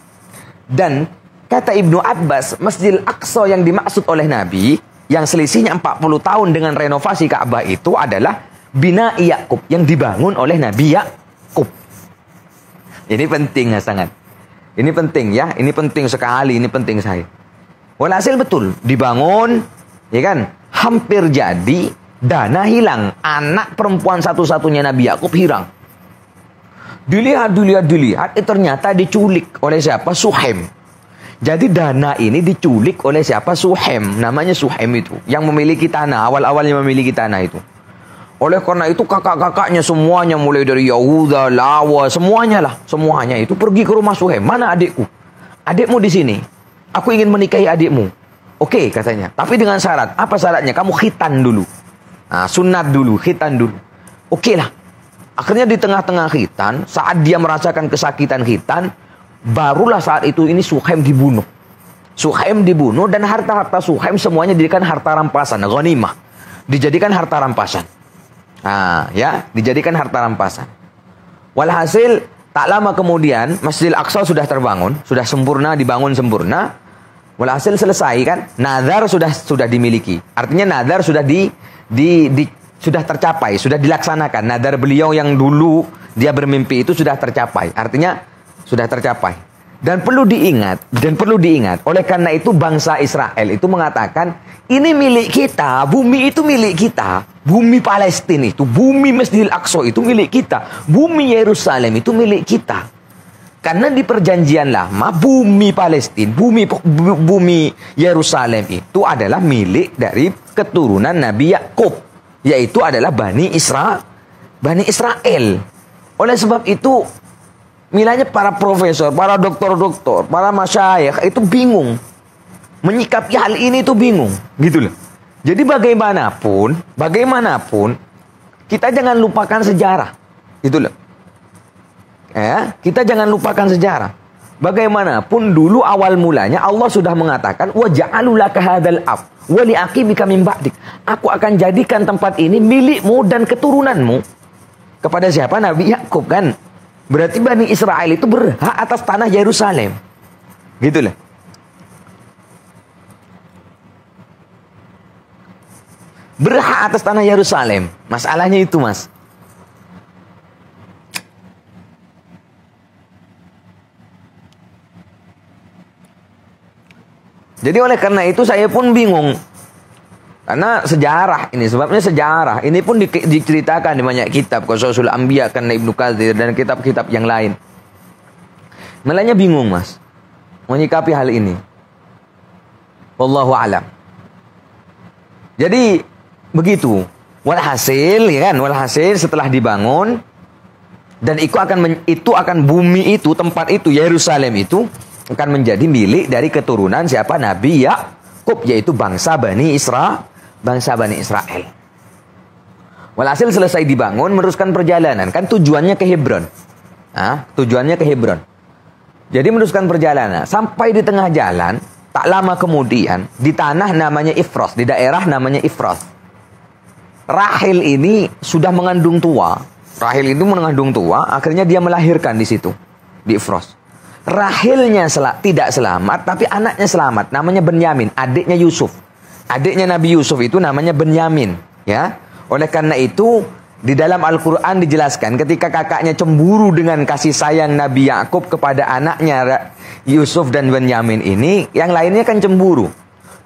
Dan kata Ibnu Abbas, Masjidil Aqsa yang dimaksud oleh Nabi, yang selisihnya 40 tahun dengan renovasi Ka'bah itu adalah bina Yakub, yang dibangun oleh Nabi Yakub. Ini penting ya sangat. Ini penting ya, ini penting sekali, ini penting saya. Walhasil betul, dibangun, ya kan? Hampir jadi, dana hilang. Anak perempuan satu-satunya Nabi Yakub hilang. Dilihat, ternyata diculik oleh siapa? Suhaim. Jadi dana ini diculik oleh siapa? Suhaim. Namanya Suhaim itu, yang memiliki tanah, awal-awalnya memiliki tanah itu. Oleh karena itu kakak-kakaknya semuanya, mulai dari Yahuda, Lawa, semuanya itu pergi ke rumah Suhaim. Mana adikku? Adikmu di sini. Aku ingin menikahi adikmu. Oke, katanya. Tapi dengan syarat. Apa syaratnya? Kamu khitan dulu. Nah, sunat dulu, khitan dulu. Oke lah. Akhirnya di tengah-tengah khitan, saat dia merasakan kesakitan khitan, barulah saat itu ini Suhaim dibunuh. Suhaim dibunuh dan harta-harta Suhaim semuanya dijadikan harta rampasan, ghanimah. Dijadikan harta rampasan. Nah, ya, dijadikan harta rampasan. Walhasil, tak lama kemudian Masjidil Aqsa sudah terbangun, sudah sempurna, dibangun sempurna. Walhasil selesai kan, nazar sudah dimiliki. Artinya nazar sudah sudah tercapai, sudah dilaksanakan. Nazar beliau yang dulu dia bermimpi itu sudah tercapai. Artinya sudah tercapai. Dan perlu diingat, oleh karena itu bangsa Israel itu mengatakan, ini milik kita, bumi itu milik kita. Bumi Palestina itu, bumi Masjidil Aqsa itu milik kita. Bumi Yerusalem itu milik kita. Karena di perjanjian lama, bumi Palestina, bumi Yerusalem itu adalah milik dari keturunan Nabi Yakub. Yaitu adalah Bani Israel. Oleh sebab itu, milanya para profesor, para doktor-doktor, para masyayikh itu bingung. Menyikapi hal ini itu bingung. Gitu loh. Jadi bagaimanapun, kita jangan lupakan sejarah. Gitu loh. Ya, kita jangan lupakan sejarah. Bagaimanapun dulu awal mulanya Allah sudah mengatakan, wa ja'alu laka hadzal ard wa li'aqibika min ba'dik. Aku akan jadikan tempat ini milikmu dan keturunanmu. Kepada siapa? Nabi Yakub kan. Berarti Bani Israel itu berhak atas tanah Yerusalem. Gitu loh. Berhak atas tanah Yerusalem. Masalahnya itu, Mas. Jadi oleh karena itu saya pun bingung. Karena sejarah ini, sebabnya sejarah. Ini pun diceritakan di banyak kitab, Qasasul Anbiya karena Ibnu Katsir dan kitab-kitab yang lain. Malahnya bingung mas, menyikapi hal ini. Wallahu a'lam. Jadi begitu. Walhasil, ya kan? Walhasil setelah dibangun dan itu akan bumi itu, tempat itu, Yerusalem itu akan menjadi milik dari keturunan siapa? Nabi Yakub, yaitu bangsa Bani Israel. Walhasil selesai dibangun, meneruskan perjalanan. Kan tujuannya ke Hebron. Tujuannya ke Hebron. Jadi meneruskan perjalanan. Sampai di tengah jalan, tak lama kemudian, di tanah namanya Ifros. Di daerah namanya Ifros. Rahil ini sudah mengandung tua. Rahil itu mengandung tua, akhirnya dia melahirkan di situ. Di Ifros. Rahilnya tidak selamat, tapi anaknya selamat. Namanya Benyamin, adiknya Yusuf. Adiknya Nabi Yusuf itu namanya Benyamin, ya. Oleh karena itu di dalam Al-Qur'an dijelaskan ketika kakaknya cemburu dengan kasih sayang Nabi Yakub kepada anaknya Yusuf dan Benyamin ini, yang lainnya kan cemburu.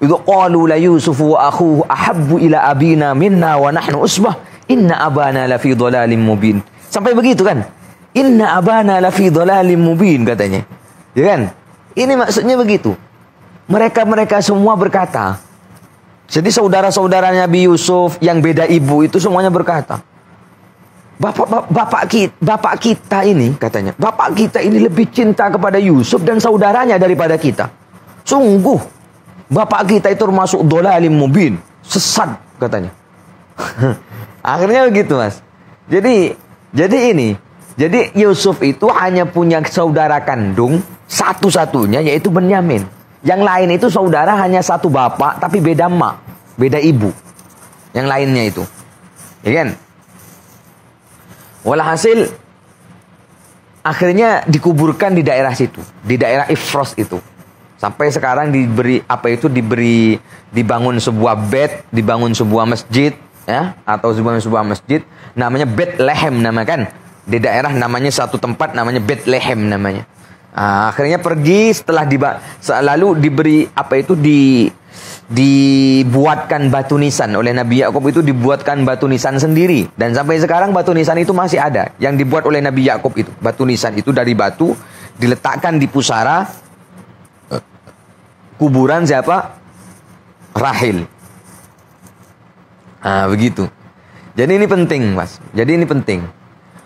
Itu qalu la Yusuf wa akhuhu ahabbu ila abina minna wa nahnu usbah inna abana lafi dhalalin mubin. Sampai begitu kan? Inna abana lafi dhalalin mubin katanya. Ya kan? Ini maksudnya begitu. Mereka semua berkata. Jadi saudara-saudara Nabi Yusuf yang beda ibu itu semuanya berkata, Bapak kita ini katanya, bapak kita ini lebih cinta kepada Yusuf dan saudaranya daripada kita. Sungguh, bapak kita itu termasuk dhalalim mubin, sesat katanya. Akhirnya begitu mas. Jadi Yusuf itu hanya punya saudara kandung satu-satunya, yaitu Benyamin. Yang lain itu saudara hanya satu bapak tapi beda emak, beda ibu. Yang lainnya itu, ya kan? Walhasil akhirnya dikuburkan di daerah situ, di daerah Ifros itu. Sampai sekarang dibangun sebuah dibangun sebuah masjid, ya, atau sebuah masjid namanya Bethlehem kan. Di daerah namanya satu tempat namanya Bethlehem namanya. Akhirnya pergi setelah lalu dibuatkan batu nisan oleh Nabi Yakub, itu dibuatkan batu nisan sendiri, dan sampai sekarang batu nisan itu masih ada yang dibuat oleh Nabi Yakub itu. Batu nisan itu dari batu diletakkan di pusara kuburan siapa? Rahil. Begitu. Jadi ini penting mas. Jadi ini penting.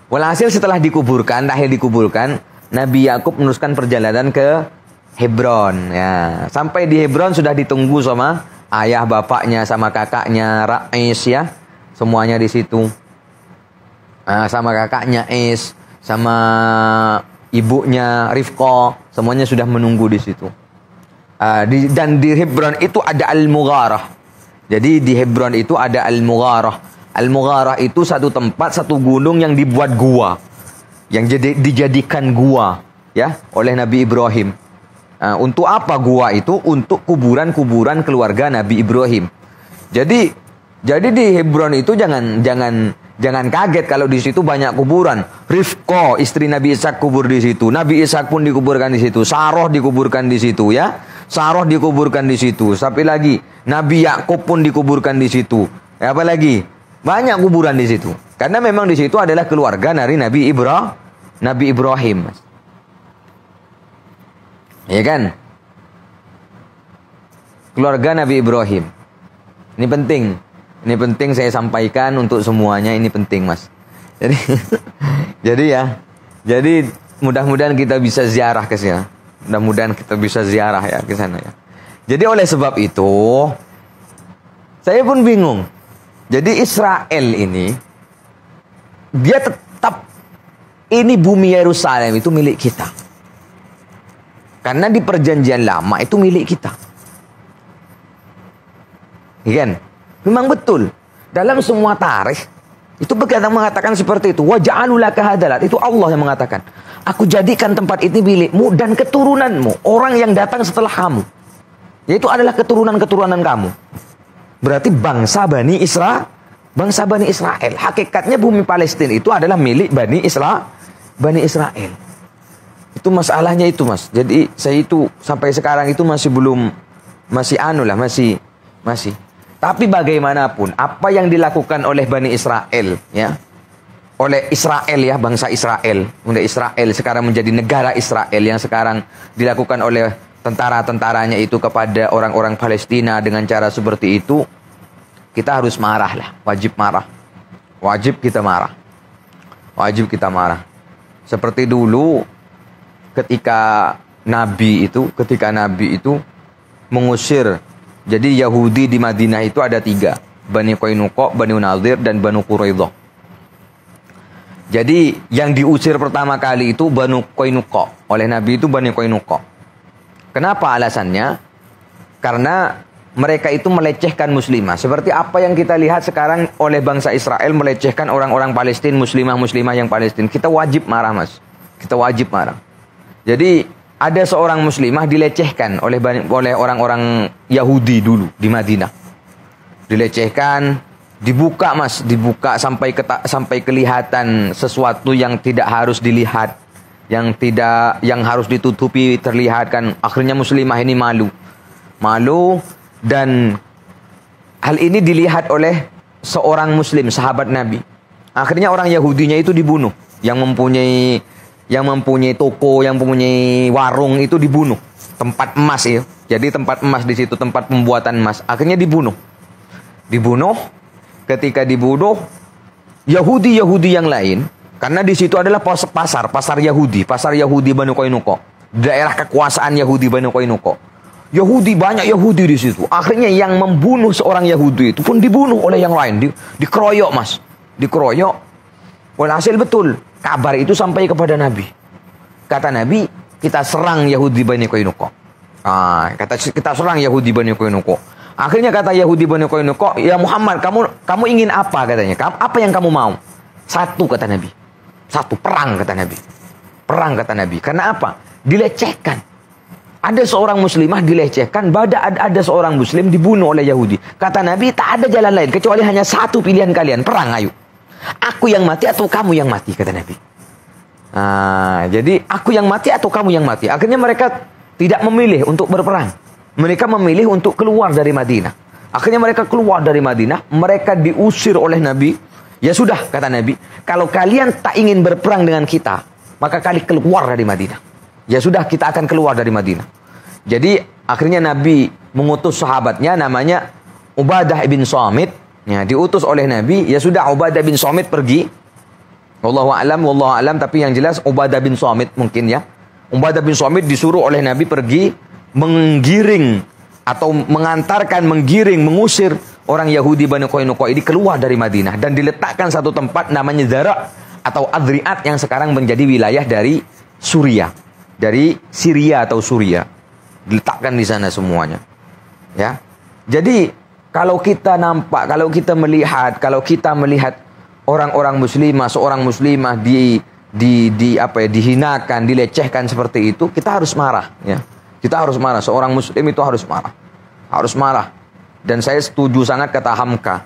Walhasil setelah Rahil dikuburkan, Nabi Yakub meneruskan perjalanan ke Hebron, ya. Sampai di Hebron sudah ditunggu sama ayah bapaknya, sama kakaknya Ra'is, ya. Semuanya di situ. Sama kakaknya Is, sama ibunya Rifqah, semuanya sudah menunggu di situ. Dan di Hebron itu ada Al-Mugharah. Jadi di Hebron itu ada Al-Mugharah. Al-Mugharah itu satu tempat, satu gunung yang dibuat gua, yang dijadikan gua, ya, oleh Nabi Ibrahim. Untuk apa gua itu? Untuk kuburan-kuburan keluarga Nabi Ibrahim. Jadi di Hebron itu jangan kaget kalau di situ banyak kuburan. Rifqah, istri Nabi Ishak, kubur di situ. Nabi Ishak pun dikuburkan di situ. Sarah dikuburkan di situ, ya. Sarah dikuburkan di situ. Sampai lagi Nabi Yakub pun dikuburkan di situ. Apa lagi? Banyak kuburan di situ. Karena memang di situ adalah keluarga dari Nabi Ibrahim. Ya kan? Keluarga Nabi Ibrahim. Ini penting. Ini penting saya sampaikan untuk semuanya. Ini penting mas. Jadi mudah-mudahan kita bisa ziarah ke sana. Mudah-mudahan kita bisa ziarah ya ke sana ya. Jadi oleh sebab itu saya pun bingung. Jadi Israel ini dia tetap, ini bumi Yerusalem itu milik kita. Karena di perjanjian lama itu milik kita. Iya kan? Memang betul. Dalam semua tarikh itu mengatakan seperti itu. Wa ja'alu laka hadalat. Itu Allah yang mengatakan, aku jadikan tempat ini milikmu dan keturunanmu, orang yang datang setelah kamu. Yaitu adalah keturunan-keturunan kamu. Berarti bangsa Bani Israel. Hakikatnya bumi Palestina itu adalah milik Bani Israel. Itu masalahnya itu mas. Jadi saya itu sampai sekarang itu masih Tapi bagaimanapun, apa yang dilakukan oleh Bani Israel, ya, oleh Israel ya, bangsa Israel, udah Israel sekarang menjadi negara Israel yang sekarang dilakukan oleh tentara-tentaranya itu kepada orang-orang Palestina dengan cara seperti itu, kita harus marah lah, wajib marah, wajib kita marah, wajib kita marah. Seperti dulu ketika Nabi itu mengusir. Jadi Yahudi di Madinah itu ada 3. Bani Qainuqa, Bani Nadir, dan Bani Quraidah. Jadi yang diusir pertama kali itu Bani Qainuqa. Oleh Nabi itu Bani Qainuqa. Kenapa alasannya? Karena mereka itu melecehkan muslimah. Seperti apa yang kita lihat sekarang oleh bangsa Israel melecehkan orang-orang Palestina, muslimah-muslimah yang Palestina. Kita wajib marah, Mas. Kita wajib marah. Jadi ada seorang muslimah dilecehkan oleh orang-orang Yahudi dulu di Madinah. Dilecehkan, dibuka, Mas, dibuka sampai kelihatan sesuatu yang tidak harus dilihat, yang harus ditutupi terlihat kan. Akhirnya muslimah ini malu dan hal ini dilihat oleh seorang muslim sahabat Nabi. Akhirnya orang Yahudinya itu dibunuh, yang mempunyai toko, yang mempunyai warung itu dibunuh. Tempat emas ya. Jadi tempat emas di situ, tempat pembuatan emas. Akhirnya dibunuh. Ketika dibunuh, Yahudi yang lain, karena di situ adalah pasar Yahudi Banu Qainuqa. Daerah kekuasaan Yahudi Banu Qainuqa. Banyak Yahudi di situ. Akhirnya yang membunuh seorang Yahudi itu pun dibunuh oleh yang lain, dikeroyok, Mas. Dikeroyok. Walhasil betul. Kabar itu sampai kepada Nabi. Kata Nabi, kita serang Yahudi Bani Qainuqa. Kita serang Yahudi Bani Qainuqa. Akhirnya kata Yahudi Bani Qainuqa, ya Muhammad, kamu ingin apa katanya? Apa yang kamu mau? 1 kata Nabi. 1 perang kata Nabi. Perang kata Nabi. Karena apa? Dilecehkan. Ada seorang muslimah dilecehkan, ada seorang muslim dibunuh oleh Yahudi. Kata Nabi, tak ada jalan lain kecuali hanya 1 pilihan kalian, perang, ayo. Aku yang mati atau kamu yang mati, kata Nabi. Jadi aku yang mati atau kamu yang mati. Akhirnya mereka tidak memilih untuk berperang. Mereka memilih untuk keluar dari Madinah. Akhirnya mereka keluar dari Madinah. Mereka diusir oleh Nabi. Ya sudah, kata Nabi, kalau kalian tak ingin berperang dengan kita, maka kalian keluar dari Madinah. Ya sudah, kita akan keluar dari Madinah. Jadi akhirnya Nabi mengutus sahabatnya namanya Ubadah bin Samit. Ya, diutus oleh Nabi. Ya sudah, Ubadah bin Samit pergi. Wallahu a'lam, tapi yang jelas Ubadah bin Samit mungkin ya. Ubadah bin Samit disuruh oleh Nabi pergi menggiring atau mengusir orang Yahudi Bani Qainuqa ini keluar dari Madinah dan diletakkan satu tempat namanya Zara atau Adriat yang sekarang menjadi wilayah dari Suriah, dari Syria atau Suriah. Diletakkan di sana semuanya. Ya. Jadi kalau kita melihat orang-orang muslimah, seorang muslimah dihinakan, dilecehkan seperti itu, kita harus marah, ya. Kita harus marah. Seorang muslim itu harus marah. Harus marah. Dan saya setuju sangat kata Hamka.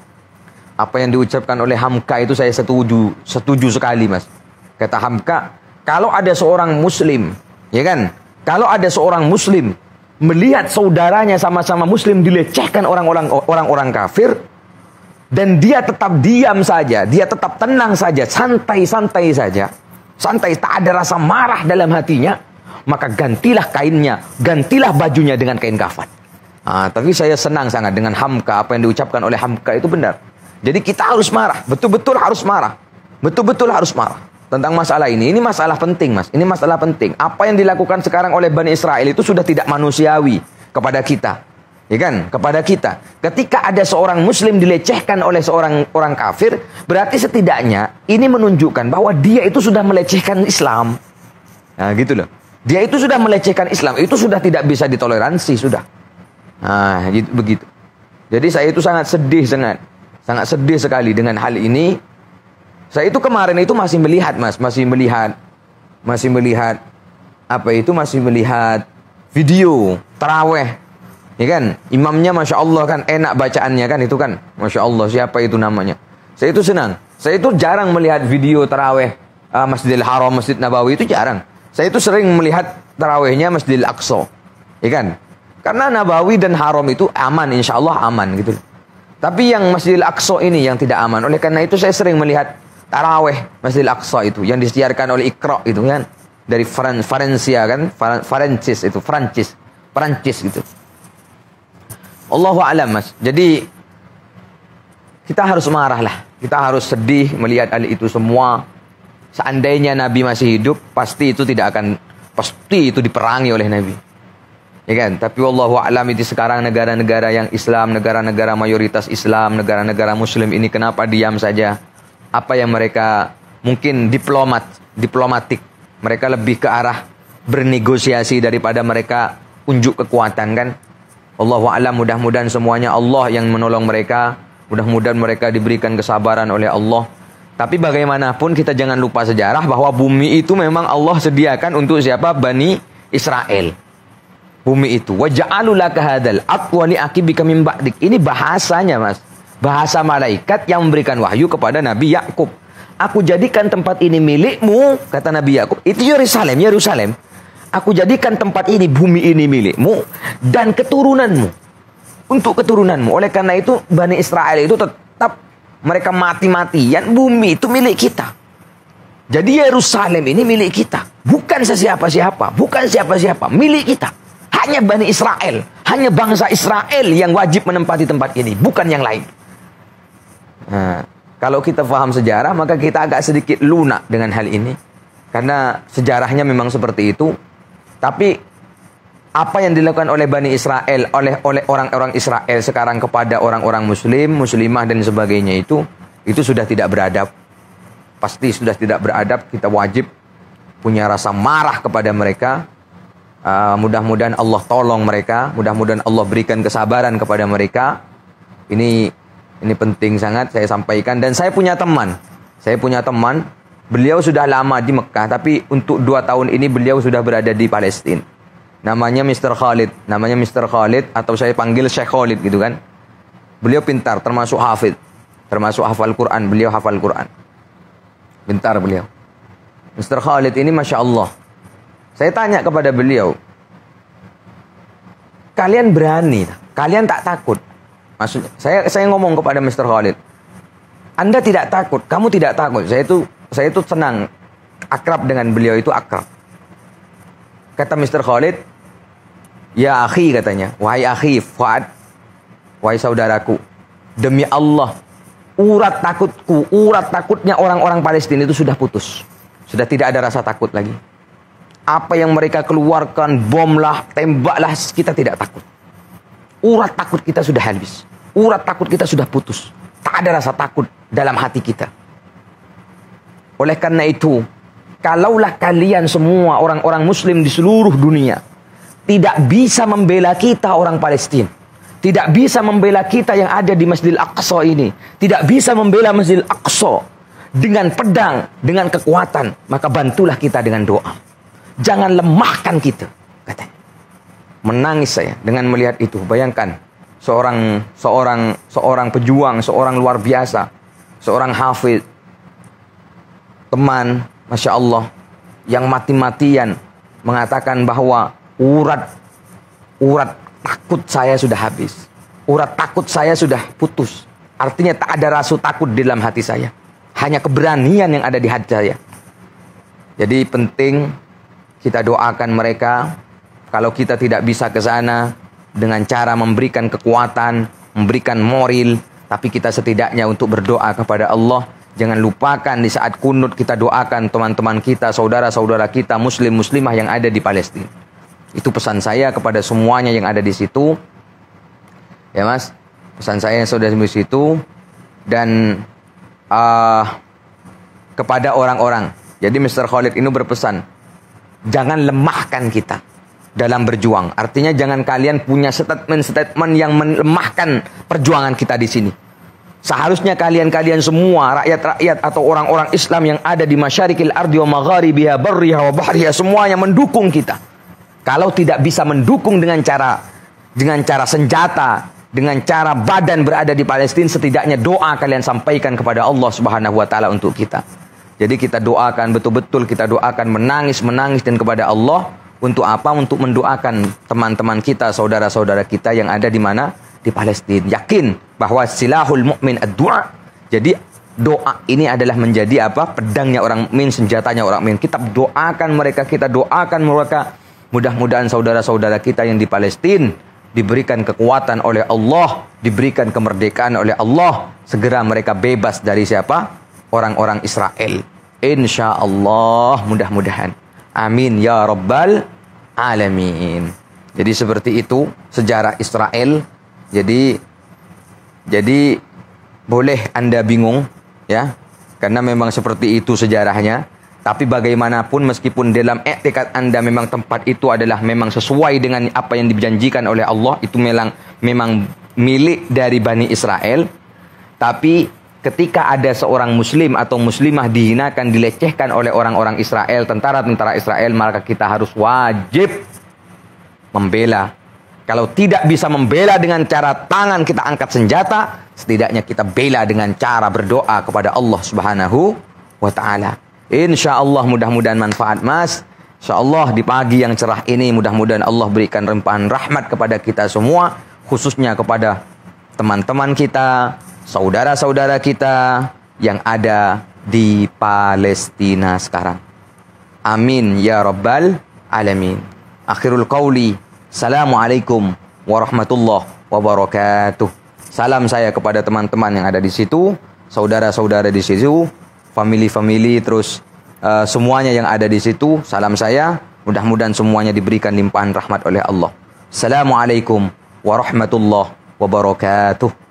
Apa yang diucapkan oleh Hamka itu saya setuju sekali, Mas. Kata Hamka, kalau ada seorang muslim, ya kan? Kalau ada seorang muslim melihat saudaranya sama-sama muslim dilecehkan orang-orang kafir, dan dia tetap diam saja, dia tetap tenang saja, santai-santai saja, santai, tak ada rasa marah dalam hatinya, maka gantilah kainnya, gantilah bajunya dengan kain kafan. Tapi saya senang sangat dengan Hamka, apa yang diucapkan oleh Hamka itu benar. Jadi kita harus marah, betul-betul harus marah, betul-betul harus marah tentang masalah ini. Ini masalah penting, Mas. Ini masalah penting. Apa yang dilakukan sekarang oleh Bani Israel itu sudah tidak manusiawi kepada kita. Ya kan? Kepada kita. Ketika ada seorang muslim dilecehkan oleh seorang orang kafir, berarti setidaknya ini menunjukkan bahwa dia itu sudah melecehkan Islam. Nah, gitu loh. Dia itu sudah melecehkan Islam. Itu sudah tidak bisa ditoleransi, sudah. Nah, gitu, begitu. Jadi saya itu sangat sedih sekali dengan hal ini. Saya itu kemarin itu masih melihat, Mas, masih melihat video taraweh, ya kan? Imamnya Masya Allah kan, enak bacaannya kan, itu kan, Masya Allah, siapa itu namanya? Saya itu senang. Saya itu jarang melihat video taraweh Masjidil Haram, Masjid Nabawi itu jarang. Saya itu sering melihat tarawehnya Masjidil Aqsa, ya kan? Karena Nabawi dan Haram itu aman, insya Allah aman gitu. Tapi yang Masjidil Aqsa ini yang tidak aman. Oleh karena itu saya sering melihat taraweh Masjidil Aqsa itu yang disiarkan oleh Iqra itu kan, dari Valencia kan, Perancis gitu. Allahu a'lam, Mas. Jadi kita harus marah lah. Kita harus sedih melihat hal itu semua. Seandainya Nabi masih hidup, pasti itu diperangi oleh Nabi. Ya kan? Tapi wallahu a'lam, itu sekarang negara-negara yang Islam, negara-negara mayoritas Islam, negara-negara Muslim ini kenapa diam saja? Apa yang mereka mungkin diplomatik. Mereka lebih ke arah bernegosiasi daripada mereka unjuk kekuatan kan? Wallahu a'lam, mudah-mudahan semuanya Allah yang menolong mereka. Mudah-mudahan mereka diberikan kesabaran oleh Allah. Tapi bagaimanapun kita jangan lupa sejarah bahwa bumi itu memang Allah sediakan untuk siapa? Bani Israel. Bumi itu. Wa ja'alu laka hadzal aqwa li aqibika min ba'dik. Ini bahasanya, Mas. Bahasa malaikat yang memberikan wahyu kepada Nabi Yakub. Aku jadikan tempat ini milikmu, kata Nabi Yakub. Itu Yerusalem. Aku jadikan tempat ini, bumi ini milikmu dan keturunanmu. Untuk keturunanmu. Oleh karena itu Bani Israel itu tetap mereka mati-matian, bumi itu milik kita. Jadi Yerusalem ini milik kita. Bukan siapa-siapa, milik kita. Hanya Bani Israel, hanya bangsa Israel yang wajib menempati tempat ini, bukan yang lain. Nah, kalau kita paham sejarah, maka kita agak sedikit lunak dengan hal ini. Karena sejarahnya memang seperti itu. Tapi apa yang dilakukan oleh Bani Israel, oleh orang-orang Israel sekarang kepada orang-orang Muslim, Muslimah dan sebagainya itu sudah tidak beradab. Pasti sudah tidak beradab. Kita wajib punya rasa marah kepada mereka. Mudah-mudahan Allah tolong mereka. Mudah-mudahan Allah berikan kesabaran kepada mereka. Ini penting sangat saya sampaikan. Dan saya punya teman. Beliau sudah lama di Mekah. Tapi untuk 2 tahun ini beliau sudah berada di Palestina. Namanya Mr. Khalid atau saya panggil Syekh Khalid gitu kan. Beliau pintar, termasuk hafid, termasuk hafal Quran. Beliau hafal Quran, pintar beliau. Mr. Khalid ini Masya Allah. Saya tanya kepada beliau, kalian berani, kalian tak takut? Maksudnya saya ngomong kepada Mr. Khalid, Anda tidak takut, kamu tidak takut. Saya itu senang, akrab dengan beliau itu akrab. Kata Mr. Khalid, ya akhi katanya, wahai akhi Fuad, wahai saudaraku, demi Allah, urat takutnya orang-orang Palestina itu sudah putus. Sudah tidak ada rasa takut lagi. Apa yang mereka keluarkan, bomlah, tembaklah, kita tidak takut. Urat takut kita sudah habis. Urat takut kita sudah putus. Tak ada rasa takut dalam hati kita. Oleh karena itu, kalaulah kalian semua orang-orang Muslim di seluruh dunia tidak bisa membela kita orang Palestina, tidak bisa membela kita yang ada di Masjidil Aqsa ini, tidak bisa membela Masjidil Aqsa dengan pedang, dengan kekuatan, maka bantulah kita dengan doa. Jangan lemahkan kita, katanya. Menangis saya dengan melihat itu. Bayangkan seorang pejuang, seorang luar biasa, seorang hafid, teman, Masya Allah, yang mati-matian mengatakan bahwa urat takut saya sudah habis. Urat takut saya sudah putus. Artinya tak ada rasa takut di dalam hati saya. Hanya keberanian yang ada di hati saya. Jadi penting kita doakan mereka. Kalau kita tidak bisa ke sana dengan cara memberikan kekuatan, memberikan moral, tapi kita setidaknya untuk berdoa kepada Allah. Jangan lupakan di saat kunut kita doakan teman-teman kita, saudara-saudara kita, muslim, muslimah yang ada di Palestina. Itu pesan saya kepada semuanya yang ada di situ. Ya Mas, pesan saya yang sudah di situ. Dan kepada orang-orang. Jadi Mr. Khalid ini berpesan, jangan lemahkan kita dalam berjuang. Artinya jangan kalian punya statement-statement yang melemahkan perjuangan kita di sini. Seharusnya kalian semua, rakyat-rakyat atau orang-orang Islam yang ada di masyarikil ardi wa magharibiha barriha wa bahriha, semuanya mendukung kita. Kalau tidak bisa mendukung dengan cara senjata, dengan cara badan berada di Palestina, setidaknya doa kalian sampaikan kepada Allah Subhanahu wa taala untuk kita. Jadi kita doakan betul-betul, kita doakan menangis dan kepada Allah untuk apa? Untuk mendoakan teman-teman kita, saudara-saudara kita yang ada di mana? di Palestina. Yakin bahwa silahul mukmin ad-du'a. Jadi doa ini adalah menjadi apa? Pedangnya orang mukmin, senjatanya orang mukmin. Kita doakan mereka, kita doakan mereka. Mudah-mudahan saudara-saudara kita yang di Palestina diberikan kekuatan oleh Allah, diberikan kemerdekaan oleh Allah. Segera mereka bebas dari siapa? Orang-orang Israel. Insya Allah, mudah-mudahan. Amin ya rabbal alamin. Jadi seperti itu sejarah Israel. Jadi boleh Anda bingung, ya, karena memang seperti itu sejarahnya. Tapi bagaimanapun, meskipun dalam i'tikad Anda memang tempat itu adalah memang sesuai dengan apa yang dijanjikan oleh Allah, itu memang milik dari Bani Israel. Tapi ketika ada seorang muslim atau muslimah dihinakan, dilecehkan oleh orang-orang Israel, tentara-tentara Israel, maka kita harus wajib membela. Kalau tidak bisa membela dengan cara tangan kita angkat senjata, setidaknya kita bela dengan cara berdoa kepada Allah Subhanahu wa ta'ala. Insya Allah mudah-mudahan manfaat, Mas. Insya Allah di pagi yang cerah ini mudah-mudahan Allah berikan limpahan rahmat kepada kita semua, khususnya kepada teman-teman kita, saudara-saudara kita yang ada di Palestina sekarang. Amin ya rabbal alamin. Akhirul qawli, assalamualaikum warahmatullahi wabarakatuh. Salam saya kepada teman-teman yang ada di situ, saudara-saudara di situ, family-family, terus semuanya yang ada di situ. Salam saya, mudah-mudahan semuanya diberikan limpahan rahmat oleh Allah. Assalamualaikum warahmatullahi wabarakatuh.